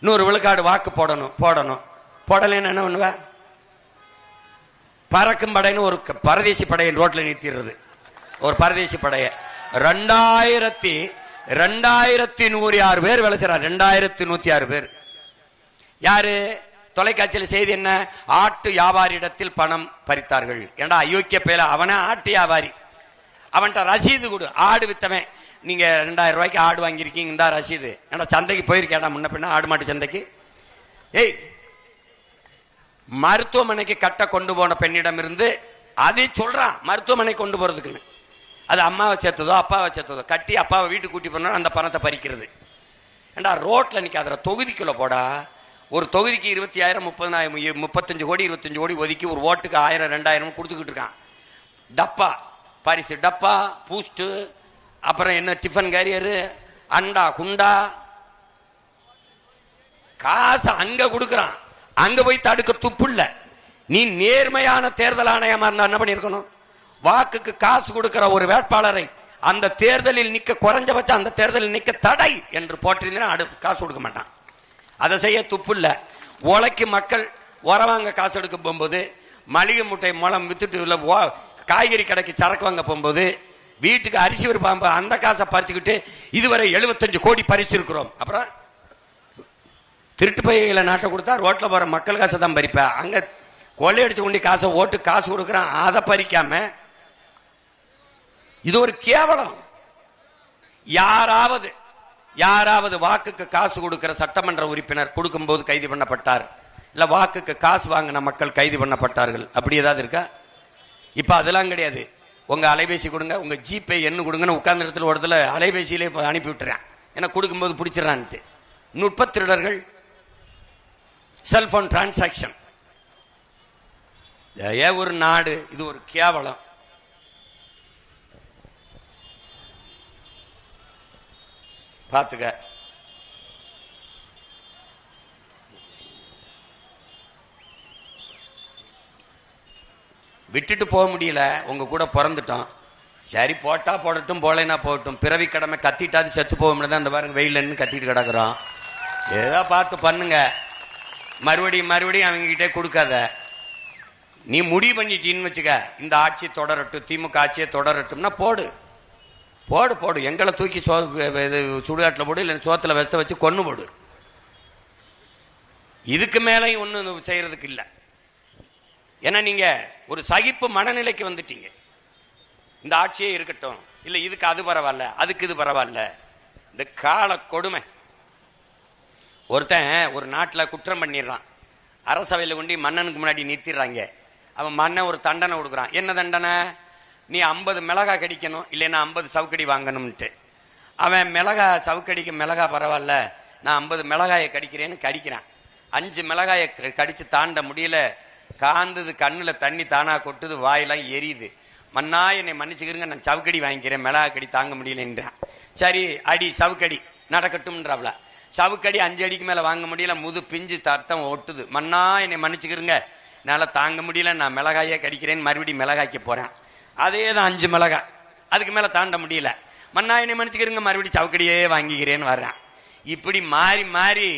Speaker 1: 100 விழுக்காடு வாக்கு போடணும், போடலன்னு என்ன பண்ணுவ? பறக்கும் படைன்னு ஒரு பரதேசி படையை ரோட்ல நிறுத்திடுறது. ஒரு பரதேசி படைய 2106 பேர் வேலை செய்யறார். 2106 பேர். யாரு? தொலைக்காட்சியில் செய்தி என்ன? ஆட்டு வியாபாரியிடத்தில் பணம் பறித்தார்கள். ஏண்டா அயோக்கிய பேல, அவன ஆட்டு வியாபாரி, அவன்கிட்ட ரசீது கொடு. ஆடு வித்தவன், நீங்க 2000 ரூபாய்க்கு ஆடு வாங்கியிருக்கீங்க, இந்த ரசீது. ஏன்னா சந்தைக்கு போயிருக்கேடா முன்ன பின்ன, ஆடு மாட்டு சந்தைக்கு. ஏய், மருத்துவமனைக்கு கட்ட கொண்டு போன பெண்ணிடம் இருந்து அதை சொல்றான், மருத்துவமனை கொண்டு போறதுக்குன்னு. அது அம்மாவை சேர்த்ததோ அப்பாவை சேர்த்ததோ, கட்டி அப்பாவை வீட்டுக்கு கூட்டி போனா அந்த பணத்தை பறிக்கிறது. ஏண்டா ரோட்ல நிக்காத, தொகுதிக்குள்ள போடா. ஒரு தொகுதிக்கு 20,000, 30,000, 35 கோடி 25 கோடி ஒதுக்கி ஒரு ஓட்டுக்கு 1000, 2000 கொடுத்துக்கிட்டு இருக்கான். டப்பா பரிசு, டப்பா பூஸ்ட், அப்புறம் என்ன டிஃபன் கேரியரு, அண்டா குண்டா, காசு அங்க கொடுக்கறான். அங்க போய் தடுக்க துப்பு இல்ல. நீ நேர்மையான தேர்தல் ஆணையமா இருந்தா என்ன பண்ணிருக்கணும்? வாக்குக்கு காசு கொடுக்கிற ஒரு வேட்பாளரை அந்த தேர்தலில் நிக்க, குறைஞ்சபட்சம் அந்த தேர்தலில் நிக்க தடை என்று போட்டிருந்தா காசு கொடுக்க மாட்டான். அதை செய்ய துப்பு இல்ல. உழைக்கு மக்கள் உரவாங்க காசு எடுக்க போகும்போது, மளிகை முட்டை மூலம் வித்துட்டு காய்கறி கடைக்கு சரக்கு வாங்க போகும்போது, வீட்டுக்கு அரிசி ஒரு பாம்பு, அந்த காசை பறிச்சுக்கிட்டு இதுவரை 75 கோடி பரிசு இருக்கிறோம். அப்புறம் திருட்டு பையில நாட்டை கொடுத்தா ரோட்ல போற மக்கள் காசை தான் பறிப்ப. அங்க கொள்ளையடிச்சு கொண்டு காசை ஓட்டு காசு கொடுக்கறான், அதை பறிக்காம. இது ஒரு கேவலம். யாராவது வாக்குக்கு காசு கொடுக்கிற சட்டமன்ற உறுப்பினர் கொடுக்கும்போது கைது பண்ணப்பட்டார், இல்ல வாக்குக்கு காசு வாங்கின மக்கள் கைது பண்ணப்பட்டார்கள், அப்படி ஏதாவது இருக்கா? இப்ப அதெல்லாம் கிடையாது. உங்க அலைபேசி கொடுங்க, உங்க ஜிபே எண்ணு கொடுங்கன்னு உட்கார்ந்த இடத்துல ஒரு இடத்துல அலைபேசியிலே அனுப்பி விட்டுறேன். ஏன்னா கொடுக்கும்போது பிடிச்சிடறான்ட்டு. நுட்ப திருடர்கள், செல்போன் டிரான்சாக்சன். ஒரு நாடு இது ஒரு கேவலம். பாத்துக்க. விட்டுட்டு போக முடியல, உங்க கூட பிறந்துட்டோம், சரி போட்டா போடட்டும், போலைனா போகட்டும், பிறவி கடமை கத்திட்டாது செத்து போகும்னு தான் அந்த பாருங்க வெயிலன்னு கத்திட்டு கிடக்குறோம். ஏதோ பார்த்து பண்ணுங்க. மறுபடியும் அவங்க கிட்டே கொடுக்காத. நீ முடிவு பண்ணிட்டீன்னு வச்சுக்க, இந்த ஆட்சி தொடரட்டும், திமுக ஆட்சியை தொடரட்டும்னா போடு. எங்களை தூக்கி சுடுகாட்டில் போடு, இல்லை சோத்துல வெஸ்த வச்சு கொன்னு போடு. இதுக்கு மேலையும் ஒன்றும் செய்யறதுக்கு இல்லை. ஏன்னா நீங்க ஒரு சகிப்பு மனநிலைக்கு வந்துட்டீங்க. இந்த ஆட்சியே இருக்கட்டும், இல்ல இதுக்கு அது பரவாயில்ல, அதுக்கு இது பரவாயில்ல. இந்த கால கொடுமை. ஒருத்தன் ஒரு நாட்டில் குற்றம் பண்ணிடுறான், அரசவையில் கொண்டு மன்னனுக்கு முன்னாடி நிறுத்திடுறாங்க. அவன் மன்னன் ஒரு தண்டனை கொடுக்குறான். என்ன தண்டனை? நீ 50 மிளகாய் கடிக்கணும், இல்லைன்னா 50 சவுக்கடி வாங்கணும்ட்டு. அவன் சவுக்கடிக்கு மிளகா பரவாயில்ல, நான் 50 மிளகாயை கடிக்கிறேன்னு கடிக்கிறான். 5 மிளகாயை கடிச்சு தாண்ட முடியல, காந்தது, கண்ணுல தண்ணி தானா கொட்டுது, வாயெல்லாம் எரியுது. மன்னா என்னை மன்னிச்சுக்கிறங்க, நான் சவுக்கடி வாங்கிக்கிறேன், மிளகா கடி தாங்க முடியலன்றான். சரி அடி சவுக்கடி நடக்கட்டும்ன்றாப்ல. சவுக்கடி 5 அடிக்கு மேல வாங்க முடியல, முது பிஞ்சு தர்த்தம் ஒட்டுது. மன்னா என்னை மன்னிச்சுக்கிறங்க, என்னால தாங்க முடியல, நான் மிளகாயே கடிக்கிறேன்னு மறுபடியும் மிளகாய்க்க போறேன். அதே தான் 5 மிளகாய், அதுக்கு மேல தாண்ட முடியல. மன்னா என்னை மன்னிச்சுக்கிறங்க, மறுபடியும் சவுக்கடியே வாங்கிக்கிறேன்னு வர்றேன். இப்படி மாறி மாறி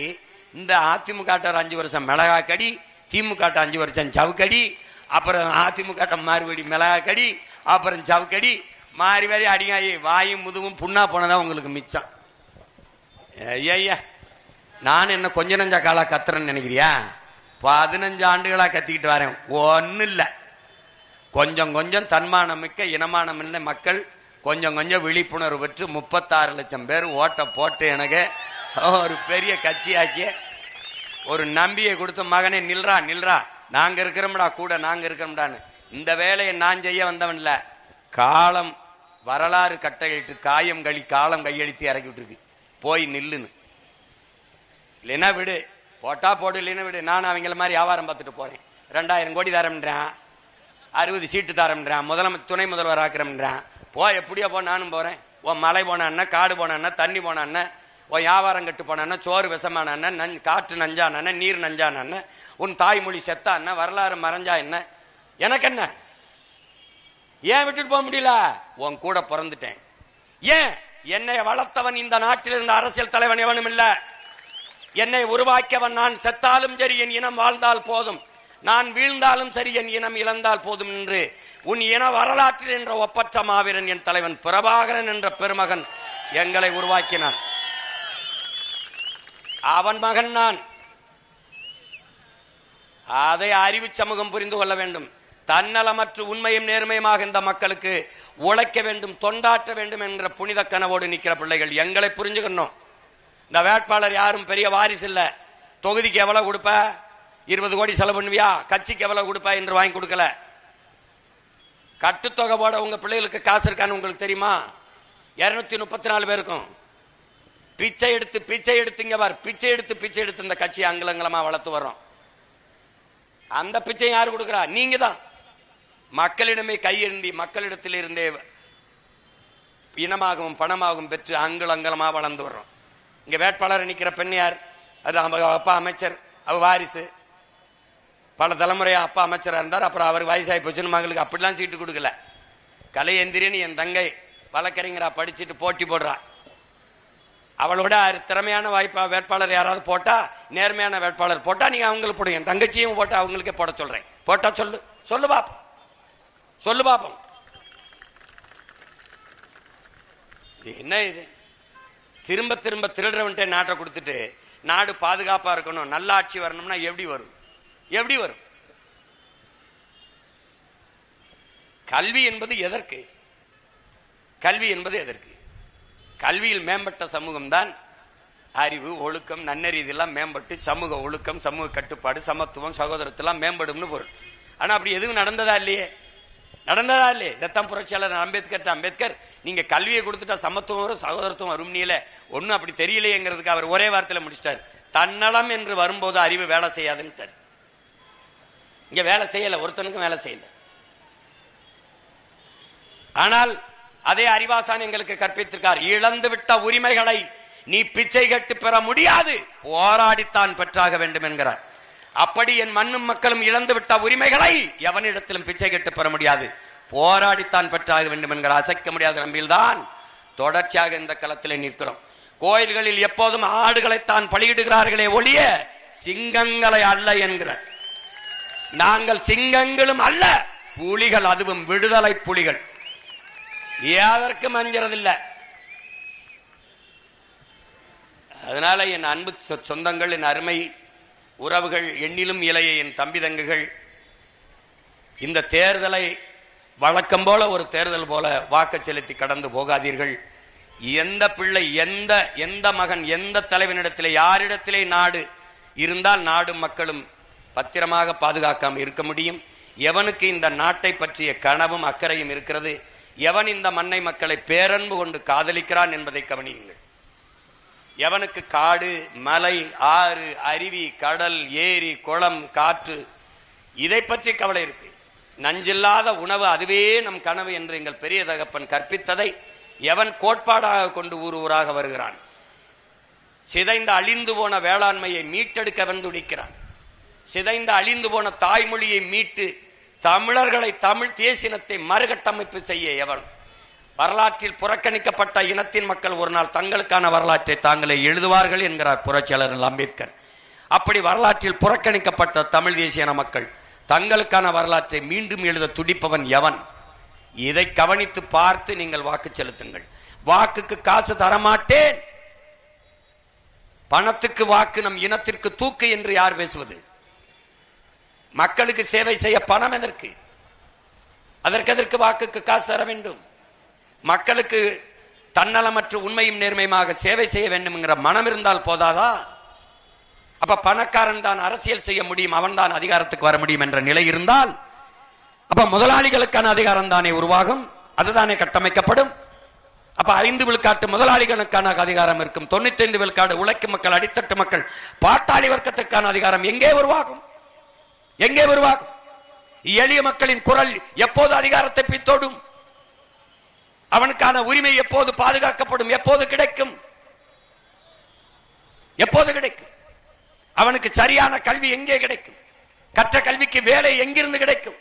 Speaker 1: இந்த அதிமுக 5 வருஷம் மிளகாய் கடி, திமுக 5 வருஷம் சவுக்கடி, அப்புறம் அதிமுக மறுபடி மிளகாய் கடி, அப்புறம் சவுக்கடி, மாறி மாறி அடிங்காயி வாயும் முதுவும் புண்ணா போனதான் உங்களுக்கு மிச்சம். ஐயா, நான் என்ன கொஞ்ச நஞ்சா காலா கத்துறேன்னு நினைக்கிறியா? 15 ஆண்டுகளா கத்திக்கிட்டு வரேன். ஒன்னும் இல்ல, கொஞ்சம் கொஞ்சம் தன்மானம் மிக்க இனமானம் இல்லை மக்கள் கொஞ்சம் கொஞ்சம் விழிப்புணர்வு பெற்று 36 லட்சம் பேர் ஓட்ட போட்டு எனக்கு ஒரு பெரிய கட்சியாக்கிய ஒரு நம்பியை கொடுத்த மகனே, நில்றா, நாங்க இருக்கிறோம்டா, கூட நாங்க இருக்கிறோம்டான்னு. இந்த வேலையை நான் செய்ய வந்தவன் இல்ல, காலம் வரலாறு கட்டளையிட்டு காலம் கையெழுத்து இறக்கி விட்டுருக்கு, போய் நில்லுன்னு. இல்லைன்னா விடு, போட்டா போடு, இல்லைன்னு விடு. நான் அவங்கள மாதிரி வியாபாரம் பார்த்துட்டு போறேன். 2000 கோடி தரம்ன்றான், 60 சீட்டு தரம்ன்றான், துணை முதல்வர் ஆக்கிறம்ன்றான். எப்படியோ போ, நானும் போறேன். உன் மலை போனான்னா, காடு போனான்னா, தண்ணி போனான்னா, உன் வியாபாரம் கட்டு போனான்னா, சோறு விஷமானான்னா, காற்று நஞ்சான, நீர் நஞ்சான, உன் தாய்மொழி செத்தான்னா, வரலாறு மறைஞ்சா என்ன, எனக்கு என்ன? ஏன் விட்டுட்டு போக முடியல? உன் கூட பிறந்துட்டேன். ஏன்? என்னை வளர்த்தவன் இந்த நாட்டில் இருந்த அரசியல் தலைவன் எவனும் இல்ல. என்னை உருவாக்கியவன். நான் செத்தாலும் சரி என் இனம் வாழ்ந்தால் போதும், நான் வீழ்ந்தாலும் சரி என் இனம் இழந்தால் போதும் என்று உன் இன வரலாற்றில் என்ற ஒப்பற்ற மாவீரன் என் தலைவன் பிரபாகரன் என்ற பெருமகன் எங்களை உருவாக்கினான். அவன் மகன் நான். அதை அறிவு சமூகம் புரிந்து கொள்ள வேண்டும். தன்னலமற்று உண்மையும் நேர்மையுமாக இந்த மக்களுக்கு உழைக்க வேண்டும், தொண்டாற்ற வேண்டும் என்ற புனித கனவோடு நிற்கிற பிள்ளைகள் எங்களை புரிஞ்சுக்கணும். இந்த வேட்பாளர் யாரும் பெரிய வாரிசு இல்ல. தொகுதிக்கு எவ்வளவு கொடுப்ப, 20 கோடி செலவு பண்ணுவியா, கட்சிக்கு எவ்வளவு கொடுப்ப என்று வாங்கி கொடுக்கல. கட்டுத்தொகை போட உங்க பிள்ளைகளுக்கு காசு இருக்கான்னு உங்களுக்கு தெரியுமா? 234 பேருக்கும் பிச்சை எடுத்து இங்க பார், பிச்சை எடுத்து இந்த கட்சியை அங்கலங்கலமா வளர்த்து வர்றோம். அந்த பிச்சை யாரு கொடுக்கிறா? நீங்க தான். மக்களிடமே கையேந்தி மக்களிடத்தில் இருந்தே இனமாகவும் பணமாகவும் பெற்று அங்கலங்கலமா வளர்ந்து வர்றோம். இங்க வேட்பாளர் நிக்கிற பெண் யார்? அது அப்பா அமைச்சர், அவ வாரிசு. பல தலைமுறையா அப்பா அமைச்சரா இருந்தார். அப்புறம் அவர் வயசாகி போச்சுன்னு மகளுக்கு அப்படிலாம் சீட்டு கொடுக்கல. கலையெந்திரின்னு என் தங்கை வழக்கறிஞரா படிச்சுட்டு போட்டி போடுறா. அவளோட திறமையான வாய்ப்பா வேட்பாளர் யாராவது போட்டா, நேர்மையான வேட்பாளர் போட்டா நீங்க அவங்களுக்கு போடுங்க. என் தங்கச்சியும் போட்டா அவங்களுக்கே போட சொல்றேன். போட்டா சொல்லு பாப்போம், சொல்லு பாப்போம். என்ன இது? திரும்ப திருடுறவன்ட்டே நாட்டை கொடுத்துட்டு நாடு பாதுகாப்பா இருக்கணும், நல்ல ஆட்சி வரணும்னா எப்படி வரும்? கல்வி என்பது எதற்கு? கல்வியில் மேம்பட்ட சமூகம் தான் அறிவு, ஒழுக்கம், நன்னறி இதெல்லாம் மேம்பட்டு சமூக ஒழுக்கம், சமூக கட்டுப்பாடு, சமத்துவம், சகோதரத்தெல்லாம் மேம்படும்னு பொருள். ஆனா அப்படி எதுவும் நடந்ததா இல்லையே. இதைத்தான் புரட்சியாளர் அம்பேத்கர் நீங்க கல்வியை கொடுத்துட்டா சமத்துவம் வரும், சகோதரத்துவம் வரும். நீல ஒன்னும் அப்படி தெரியலையேங்கிறதுக்கு அவர் ஒரே வார்த்தையில முடிச்சிட்டார். தன்னலம் என்று வரும்போது அறிவு வேலை செய்யாதுன்னு. இங்க வேலை செய்யல, ஒருத்தனுக்கும் வேலை செய்யல. ஆனால் அதே அறிவாசான் எங்களுக்கு கற்பித்திருக்கார். இழந்து விட்ட உரிமைகளை நீ பிச்சை கேட்டு பெற முடியாது, போராடித்தான் பெற்றாக வேண்டும் என்கிறார். அப்படி என் மண்ணும் மக்களும் இழந்து விட்ட உரிமைகளை எவனிடத்திலும் பிச்சை கேட்டு பெற முடியாது, போராடித்தான் பெற்றாக வேண்டும் என்கிற அசைக்க முடியாத நம்பில்தான் தொடர்ச்சியாக இந்த களத்திலே நிற்கிறோம். கோயில்களில் எப்போதும் ஆடுகளைத்தான் பலியிடுகிறார்களே ஒழிய சிங்கங்களை அல்ல என்கிறார். நாங்கள் சிங்கங்களும் அல்ல, புலிகள், அதுவும் விடுதலை புலிகள். எதற்கும் அஞ்சறதில்லை. அதனால என் அன்பு சொந்தங்கள், என் அருமை உறவுகள், எண்ணிலும் இளைய என் தம்பி தங்குகள், இந்த தேர்தலை வழக்கம் போல ஒரு தேர்தல் போல வாக்கு செலுத்தி கடந்து போகாதீர்கள். எந்த பிள்ளை, எந்த மகன், எந்த தலைவனிடத்திலே, யாரிடத்திலே நாடு இருந்தால் நாடும் மக்களும் பத்திரமாக பாதுகாக்காம இருக்க முடியும்? எவனுக்கு இந்த நாட்டை பற்றிய கனவும் அக்கறையும் இருக்கிறது? எவன் இந்த மண்ணை மக்களை பேரன்பு கொண்டு காதலிக்கிறான் என்பதை கவனியுங்கள். எவனுக்கு காடு, மலை, ஆறு, அருவி, கடல், ஏரி, குளம், காற்று இதை பற்றி கவலை இருக்கு? நஞ்சில்லாத உணவு, அதுவே நம் கனவு என்று எங்கள் பெரிய தகப்பன் கற்பித்ததை எவன் கோட்பாடாக கொண்டு ஊராக வருகிறான்? சிதைந்த அழிந்து போன வேளாண்மையை மீட்டெடுக்க வந்துடிக்கிறான். சிதைந்த அழிந்து போன தாய்மொழியை மீட்டு தமிழர்களை, தமிழ் தேசினத்தை மறுகட்டமைப்பு செய்ய எவன்? வரலாற்றில் புறக்கணிக்கப்பட்ட இனத்தின் மக்கள் ஒரு நாள் தங்களுக்கான வரலாற்றை தாங்களே எழுதுவார்கள் என்கிறார் புரட்சியாளர் அம்பேத்கர். அப்படி வரலாற்றில் புறக்கணிக்கப்பட்ட தமிழ் தேசிய மக்கள் தங்களுக்கான வரலாற்றை மீண்டும் எழுத துடிப்பவன் எவன்? இதை கவனித்து பார்த்து நீங்கள் வாக்கு செலுத்துங்கள். வாக்குக்கு காசு தரமாட்டேன், பணத்துக்கு வாக்கு, நம் இனத்திற்கு தூக்கு என்று யார் பேசுவது? மக்களுக்கு சேவை செய்ய பணம் எதற்கு? அதற்கு வாக்குக்கு காசு தர வேண்டும்? மக்களுக்கு தன்னலமற்ற உண்மையும் நேர்மையுமாக சேவை செய்ய வேண்டும் என்கிற மனம் இருந்தால் போதாதா? அப்ப பணக்காரன் தான் அரசியல் செய்ய முடியும், அவன் தான் அதிகாரத்துக்கு வர முடியும் என்ற நிலை இருந்தால் அப்ப முதலாளிகளுக்கான அதிகாரம் தானே உருவாகும், அதுதானே கட்டமைக்கப்படும். அப்ப 5 விழுக்காட்டு முதலாளிகளுக்கான அதிகாரம் இருக்கும், 95 விழுக்காடு உழைக்கும் மக்கள், அடித்தட்டு மக்கள், பாட்டாளி வர்க்கத்துக்கான அதிகாரம் எங்கே உருவாகும்? எங்கே உருவாகும்? எளிய மக்களின் குரல் எப்போது அதிகாரத்தை பித்தோடும்? அவனுக்கான உரிமை எப்போது பாதுகாக்கப்படும்? எப்போது கிடைக்கும்? எப்போது கிடைக்கும்? அவனுக்கு சரியான கல்வி எங்கே கிடைக்கும்? கற்ற கல்விக்கு வேலை எங்கிருந்து கிடைக்கும்?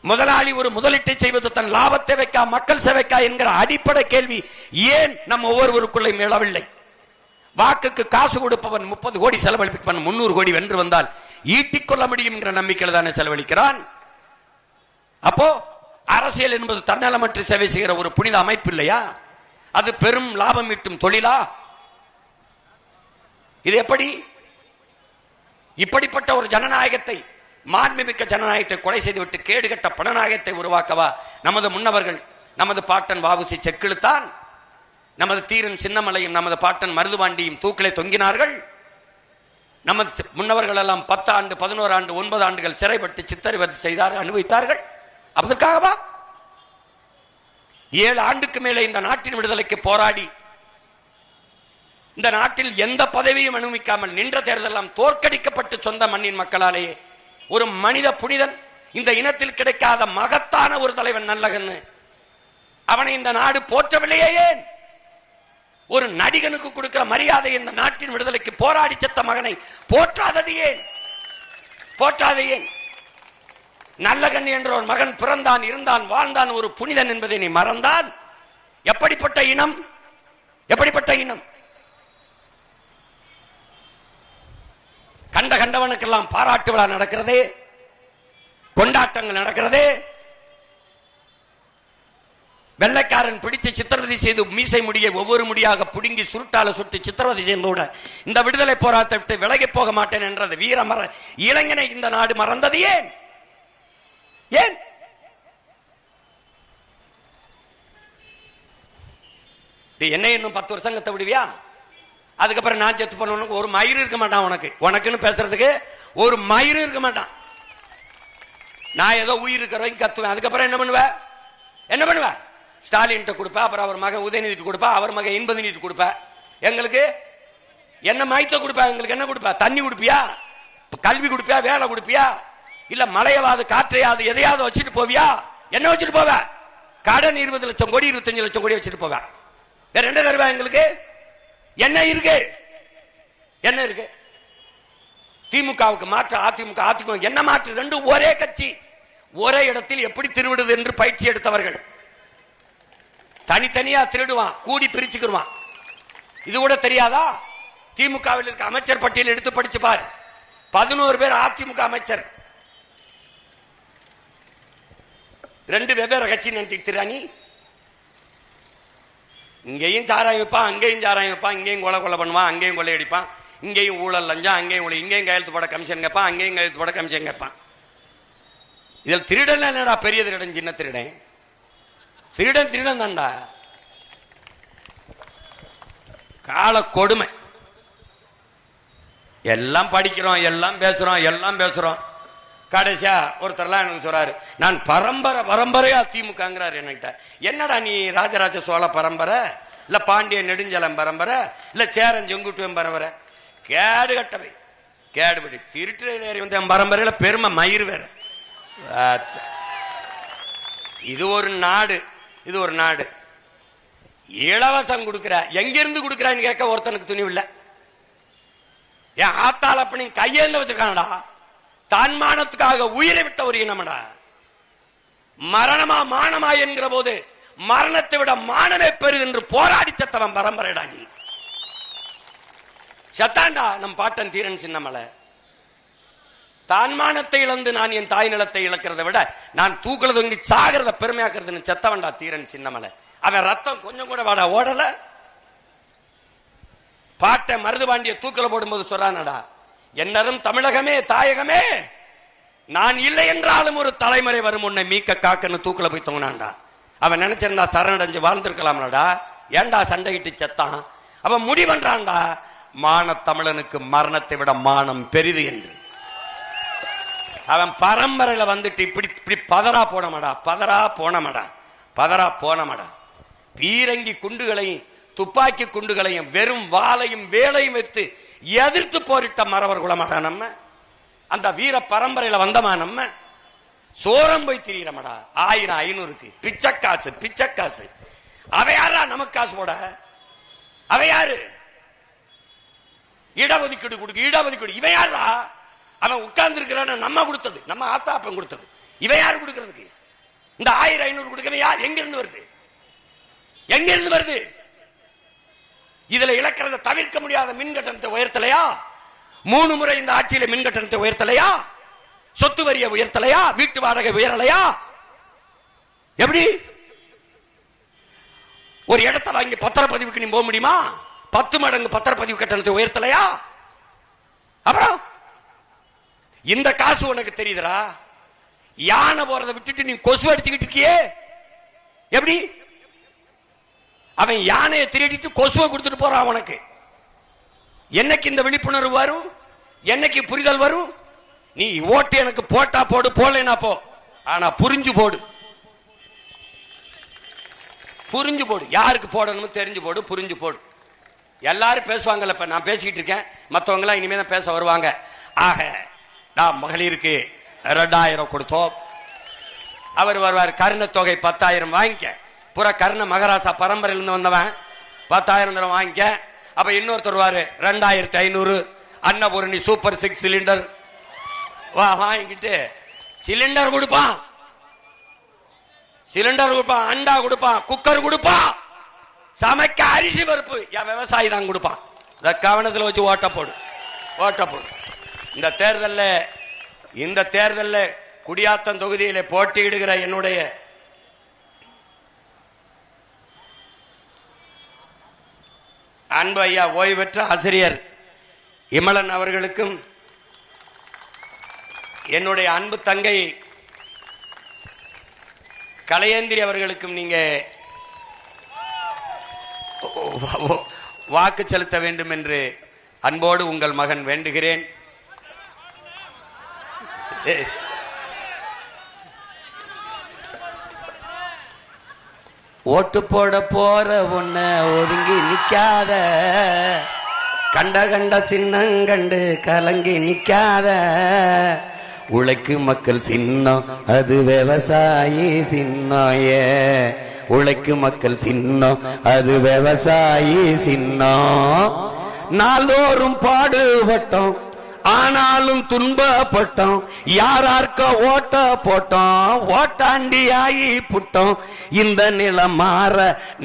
Speaker 1: முதலாளி ஒரு முதலீட்டை செய்வது தன் லாபத்தை வைக்கா மக்கள் சேவைக்கா என்கிற அடிப்படை கேள்வி ஏன் நம் ஒவ்வொருவருக்குள்ளே எழவில்லை? வாக்குக்கு காசு கொடுப்பவன் 30 கோடி செலவழிப்பவன் 300 கோடி வென்று வந்தால் ஈட்டிக்கொள்ள முடியும் என்கிற நம்பிக்கையில் தானே செலவழிக்கிறான். அப்போ அரசியல் என்பது தன்னலமற்ற சேவை செய்கிற ஒரு புனித அமைப்பு இல்லையா? அது பெரும் லாபம் ஈட்டும் தொழிலா? இது எப்படி? இப்படிப்பட்ட ஒரு ஜனநாயகத்தை, மாண்புமிக்க ஜனநாயகத்தை கொலை செய்துவிட்டு கேடுகட்ட பணநாயகத்தை உருவாக்கவா நமது முன்னவர்கள், நமது பாட்டன் வ.உ.சி. செக்கிழுத்தான், நமது தீரன் சின்னமலையும் நமது பாட்டன் மருதுபாண்டியும் தூக்கிலே தொங்கினார்கள். நமது முன்னவர்கள் எல்லாம் 10 ஆண்டு 11 ஆண்டு 9 ஆண்டுகள் சிறைப்பட்டு சித்திரவதை செய்தார்கள், அனுபவித்தார்கள். அதற்காகவா 7 ஆண்டுக்கு மேலே இந்த நாட்டின் விடுதலைக்கு போராடி இந்த நாட்டில் எந்த பதவியும் அனுமதிக்காமல் நின்ற தேர்தலாம் தோற்கடிக்கப்பட்டு சொந்த மண்ணின் மக்களாலேயே ஒரு மனித புனிதன், இந்த இனத்தில் கிடைக்காத மகத்தான ஒரு தலைவன் நல்லகன்னு அவனை இந்த நாடு போற்றவில்லையே? ஏன்? ஒரு நடிகனுக்கு கொடுக்கிற மரியாதை இந்த நாட்டின் விடுதலைக்கு போராடி செத்த மகனை போற்றாதது ஏன்? போற்றாத ஏன்? நல்லகன் என்ற ஒரு மகன் பிறந்தான், இருந்தான், வாழ்ந்தான், ஒரு புனிதன் என்பதை நீ மறந்தான். எப்படிப்பட்ட இனம்? எப்படிப்பட்ட இனம்? கண்டவனுக்கெல்லாம் பாராட்டு விழா நடக்கிறதே, கொண்டாட்டங்கள் நடக்கிறதே. வெள்ளைக்காரன் பிடித்து சித்திரவதை செய்து மீசை முடியை ஒவ்வொரு முடியாக புடுங்கி சுருட்டால சுட்டு சித்திரவதை செய்தோட இந்த விடுதலை போராட்டத்தை விட்டு விலகி போக மாட்டேன் என்றது வீரமர இளைஞனை இந்த நாடு மறந்தது ஏன்? ஏன்? என்ன இன்னும் 10 வருஷங்கத்தை விடுவியா? அதுக்கப்புறம் நான் செத்து போனவனுக்கு ஒரு மயிறு இருக்க மாட்டான். உனக்குன்னு பேசுறதுக்கு ஒரு மயிறு இருக்க மாட்டான். நான் ஏதோ உயிர் இருக்கிறவங்க கத்துவேன். அதுக்கப்புறம் என்ன பண்ணுவ? என்ன பண்ணுவ? ஸ்டாலின் கொடுப்ப, அப்புறம் அவர் மகன் உதயநிதி கொடுப்பா, அவர் மகன் இன்பதினி கொடுப்ப. எங்களுக்கு என்ன மயத்த கொடுப்பா? எங்களுக்கு என்ன கொடுப்பா? தண்ணி கொடுப்பியா? கல்வி கொடுப்பியா? வேலை கொடுப்பியா? இல்ல மழையாவது காற்றையாவது எதையாவது வச்சுட்டு போவியா? என்ன வச்சுட்டு போவ? கடன் 20 லட்சம் கோடி 25 லட்சம் கோடி வச்சுட்டு போவ. வேற என்ன தருவா? எங்களுக்கு என்ன இருக்கு? என்ன இருக்கு? திமுகவுக்கு மாற்ற அதிமுக, அதிமுக என்ன மாற்று? ரெண்டும் ஒரே கட்சி, ஒரே இடத்தில் எப்படி திருவிடுது என்று பயிற்சி எடுத்தவர்கள். தனித்தனியா திருடுவான், கூடி பிரிச்சுக்குவான். இது கூட தெரியாதா? திமுகவில் இருக்க அமைச்சர் பட்டியல் எடுத்து படிச்சு பார். 11 பேர் அதிமுக அமைச்சர். 2 வெவ்வேறு கட்சி நினைச்சிட்டு நீ. இங்கேயும் சாராயம் வைப்பான், அங்கேயும் சாராயம் வைப்பான், இங்கேயும் கொலை பண்ணுவான், அங்கேயும் கொள்ளையடிப்பான், இங்கேயும் ஊழல் லஞ்சம், அங்கேயும் இங்கேயும் கையெழுத்து போட கமிஷன் கேட்பான், அங்கேயும் கையெழுத்து போட கமிஷன் கேட்பான். இதில் திருடன் என்னடா? பெரிய திருடன், சின்ன திருடன்? திருடன் திருடன் தான்டா. கால கொடுமை. எல்லாம் படிக்கிறோம், எல்லாம் பேசுறோம். கடைசியா ஒருத்தர்லாம் எனக்கு சொல்றாரு, நான் பரம்பரையா திமுகங்கிறார் என்கிட்ட. என்னடா நீ ராஜராஜ சோழ பரம்பரை, இல்ல பாண்டிய நெடுஞ்சலம் பரம்பரை, இல்ல சேரன் செங்குட்டுவன் பரம்பரை? கேடு கட்டவை, கேடுபடி திருட்டுறையில் ஏறி வந்த பரம்பரையில பெருமை மயிர் வேற. இது ஒரு நாடு, இது ஒரு நாடு. இலவசம் கொடுக்கிற, எங்கிருந்து கொடுக்கிறான்னு கேட்க ஒருத்தனுக்கு துணிவு இல்லை. என் ஆத்தாள் அப்படி கையேந்து வச்சிருக்கானடா. தன்மானத்துக்காக உயிரை விட்ட ஒரு இனமடா. மரணமா மானமா என்கிற போது மரணத்தை விட மானமே பெரிது என்று போராடி செத்தவன் பரம்பரைடா நீ. செத்தாண்டா நம் பாட்டன் தீரன் சின்னமலை. தன்மானத்தை இழந்து நான் என் தாய் நிலத்தை இழக்கிறத விட நான் தூக்குல தொங்கி சாகிறத பெருமையாக்குறதுன்னு செத்தவன்டா தீரன் சின்னமலை. அவன் ரத்தம் கொஞ்சம் கூட வாடா ஓடல. பாட்டை மருதுபாண்டிய தூக்கில போடும்போது சொல்றானடா, என்னரும் தமிழகமே தாயகமே, நான் இல்லை என்றாலும் ஒரு தலைமுறை வரும் உன்னை மீக்க காக்கன்னு தூக்கில போய் தொங்கினான்டா. அவன் நினைச்சிருந்தா சரணடைஞ்சு வாழ்ந்திருக்கலாம்டா. ஏண்டா சண்டையிட்டு செத்தான்? அவன் முடிவன்றான்டா, மான தமிழனுக்கு மரணத்தை விட மானம் பெரிது என்று. அவன் பரம்பரையில வந்துட்டு இப்படி இப்படி பதறா போனமாடா, பதறா போனமாடா. பதறா போனமடா. பீரங்கி குண்டுகளையும் துப்பாக்கி குண்டுகளையும் வெறும் வாளையும் வேலையும் வைத்து எதிர்த்து போரிட்ட மறவர் குலமாடா நம்ம. அந்த வீர பரம்பரையில வந்தமா நம்ம. சோரம் போய் திரியறமடா 1000-500க்கு பிச்சைக்காசு பிச்சைக்காசு. அவ யாரா நமக்கு காசு போட? அவ யாரு? இடஒதுக்கீடு கொடுக்க இடஒதுக்கீடு. இவன் யாரா? அவன் உட்கார்ந்து இருக்கிறான நம்ம கொடுத்தது, நம்ம ஆத்தாப்பன் கொடுத்தது. இவன் யாரு கொடுக்கறதுக்கு? இந்த 1000-500 கொடுக்கறது யார்? எங்க இருந்து வருது? எங்க இருந்து வருது? இதுல இழக்கிறத தவிர்க்க முடியாத மின் கட்டணத்தை உயர்த்தலையா? 3 முறை இந்த ஆட்சியில மின் கட்டணத்தை உயர்த்தலையா? சொத்து வரியை உயர்த்தலையா? வீட்டு வாடகை உயரலையா? எப்படி ஒரு இடத்தை வாங்கி பத்திரப்பதிவுக்கு நீ போக முடியுமா? 10 மடங்கு பத்திரப்பதிவு கட்டணத்தை உயர்த்தலையா? அப்புறம் இந்த காசு உனக்கு தெரியுதுரா? யானை போறதை விட்டுட்டு நீ கொசு அடிச்சுக்கிட்டு இருக்கியே எப்படி? அவன் யானையை திருடிட்டு கொசுவை கொடுத்துட்டு போறான் உனக்கு. என்னைக்கு இந்த விழிப்புணர்வு வரும்? என்னைக்கு புரிதல் வரும்? நீ ஓட்டு எனக்கு போட்டா போடு, போடலைனா போ, ஆனா புரிஞ்சு போடு. புரிஞ்சு போடு. யாருக்கு போடணும் தெரிஞ்சு போடு, புரிஞ்சு போடு. எல்லாரும் பேசுவாங்கல்ல, இப்ப நான் பேசிக்கிட்டு இருக்கேன், மற்றவங்க எல்லாம் இனிமே தான் பேச வருவாங்க. ஆக நான் மகளிருக்கு 2000 கொடுத்தோம். அவர் வருவார், கருண தொகை 10,000 வாங்கிக்க. புற கருண மகாராசா பரம்பரையிலிருந்து வந்தவன் 10,000 வாங்கிக்க. அப்ப இன்னொருத்தர் வருவாரு 2500 அன்னபூரணி சூப்பர் 6 சிலிண்டர் வாங்கிட்டு சிலிண்டர் கொடுப்பான், சிலிண்டர் கொடுப்பான், அண்டா கொடுப்பான், குக்கர் கொடுப்பான், சமைக்க அரிசி பருப்பு என் விவசாயி தான் கொடுப்பான். இந்த கவனத்தில் வச்சு ஓட்ட போடு, ஓட்ட போடு. இந்த தேர்தல்ல குடியாத்தம் தொகுதியில போட்டியிடுகிற என்னுடைய அன்பு ஐயா ஓய்வு பெற்ற ஆசிரியர் இமலன் அவர்களுக்கும் என்னுடைய அன்பு தங்கை கலையேந்திரி அவர்களுக்கும் நீங்க வாக்கு செலுத்த வேண்டும் என்று அன்போடு உங்கள் மகன் வேண்டுகிறேன். ஓட்டு போட போற ஒன்ன ஒதுங்கி நிக்காத, கண்ட கண்ட சின்னங்கண்டு கலங்கி நிக்காத. உழைக்கும் மக்கள் சின்னம் அது விவசாயி சின்னம். உழைக்கும் மக்கள் சின்னம் அது விவசாயி சின்னம். நாள்தோறும் பாடுபட்டோம், ஆனாலும் துன்பப்பட்டோம். யாரார்க்க ஓட்ட போட்டோம், ஓட்டாண்டி ஆகி புட்டோம். இந்த நிலம் மாற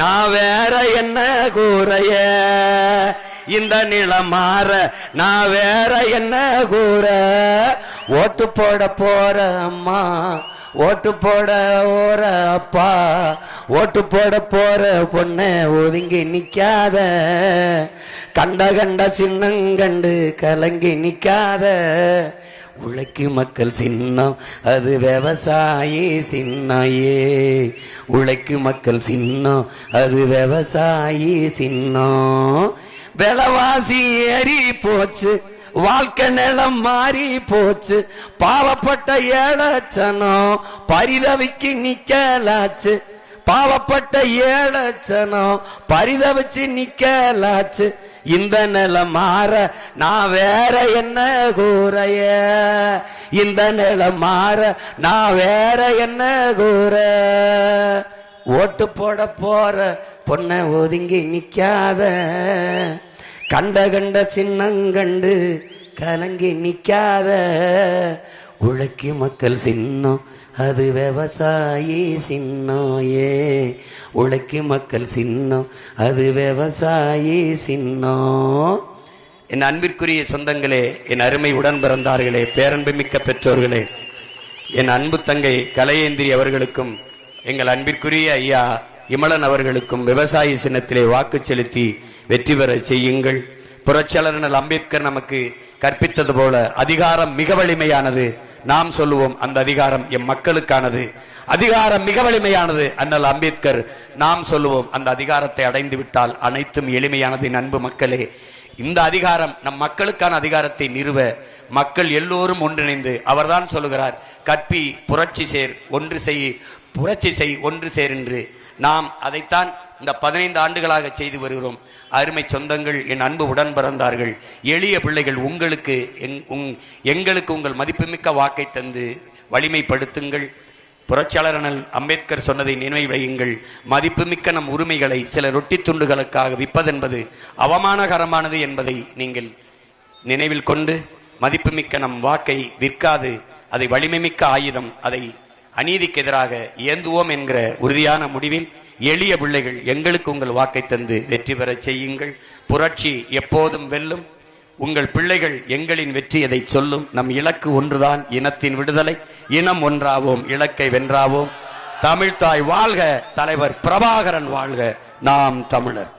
Speaker 1: நான் வேற என்ன கூறைய, இந்த நிலம் மாற நான் வேற என்ன கூற. ஓட்டு போட போற அம்மா, ஓட்டு போட ஓர அப்பா, ஓட்டு போட போற பொண்ண ஒதுங்கி நிக்காத, கண்ட கண்ட சின்னங்கண்டு கலங்கி நிக்காத. உழைக்கும் மக்கள் சின்னம் அது விவசாயி சின்னையே. உழைக்கும் மக்கள் சின்னம் அது விவசாயி சின்னம். விலைவாசி ஏறி போச்சு, வாழ்க்கை நிலம் மாறி போச்சு. பாவப்பட்ட ஏழச்சனம் பரிதவிக்கு நிக்கலாச்சு, பாவப்பட்ட ஏழச்சனம் பரிதவிச்சு நிக்கலாச்சு. இந்த நிலம் மாற நான் வேற என்ன கூறைய, இந்த நிலம் மாற நான் வேற என்ன கூற. ஓட்டு போட போற பொண்ண ஒதுங்கி நிக்காத, கண்ட கண்ட சின்னங்கண்டு கலங்கி நிக்காத. உழைக்கும் மக்கள் சின்னம் அது விவசாயி சின்னோயே. உழைக்கும் மக்கள் சின்னம் அது விவசாயி சின்னம். என் அன்பிற்குரிய சொந்தங்களே, என் அருமை உடன் பிறந்தார்களே, பேரன்பு மிக்க பெற்றோர்களே, என் அன்பு தங்கை கலையேந்திரி அவர்களுக்கும் எங்கள் அன்பிற்குரிய ஐயா இமலன் அவர்களுக்கும் விவசாயி சின்னத்திலே வாக்கு செலுத்தி வெற்றி பெற செய்யுங்கள். புரட்சியாளர் அம்பேத்கர் நமக்கு கற்பித்தது போல அதிகாரம் மிக வலிமையானது. நாம் சொல்லுவோம் அந்த அதிகாரம் எம் மக்களுக்கானது. அதிகாரம் மிக வலிமையானது அண்ணல் அம்பேத்கர். நாம் சொல்லுவோம் அந்த அதிகாரத்தை அடைந்து விட்டால் அனைத்தும் எளிமையானது. அன்பு மக்களே, இந்த அதிகாரம் நம் மக்களுக்கான அதிகாரத்தை நிறுவ மக்கள் எல்லோரும் ஒன்றிணைந்து, அவர்தான் சொல்லுகிறார், கற்பி புரட்சி சேர் ஒன்று செய் புரட்சி செய், ஒன்று சேர் என்று நாம் அதைத்தான் இந்த 15 ஆண்டுகளாக செய்து வருகிறோம். அருமை சொந்தங்கள், என் அன்பு உடன் பிறந்தார்கள், எளிய பிள்ளைகள், உங்களுக்கு எங்களுக்கு உங்கள் மதிப்புமிக்க வாக்கை தந்து வலிமைப்படுத்துங்கள். புரட்சியாளர் அண்ணல் அம்பேத்கர் சொன்னதை நினைவு வையுங்கள். மதிப்புமிக்க நம் உரிமைகளை சில ரொட்டி துண்டுகளுக்காக விற்பதென்பது அவமானகரமானது என்பதை நீங்கள் நினைவில் கொண்டு மதிப்புமிக்க நம் வாக்கை விற்காது, அதை வலிமைமிக்க ஆயுதம், அதை அநீதிக்கு எதிராக ஏந்துவோம் என்கிற உறுதியான முடிவில் எளிய பிள்ளைகள், எங்களுக்கு உங்கள் வாக்கை தந்து வெற்றி பெற செய்யுங்கள். புரட்சி எப்போதும் வெல்லும். உங்கள் பிள்ளைகள் எங்களின் வெற்றி எதை சொல்லும். நம் இலக்கு ஒன்றுதான், இனத்தின் விடுதலை. இனம் ஒன்றாவோம், இலக்கை வென்றாவோம். தமிழ்தாய் வாழ்க, தலைவர் பிரபாகரன் வாழ்க. நாம் தமிழர்.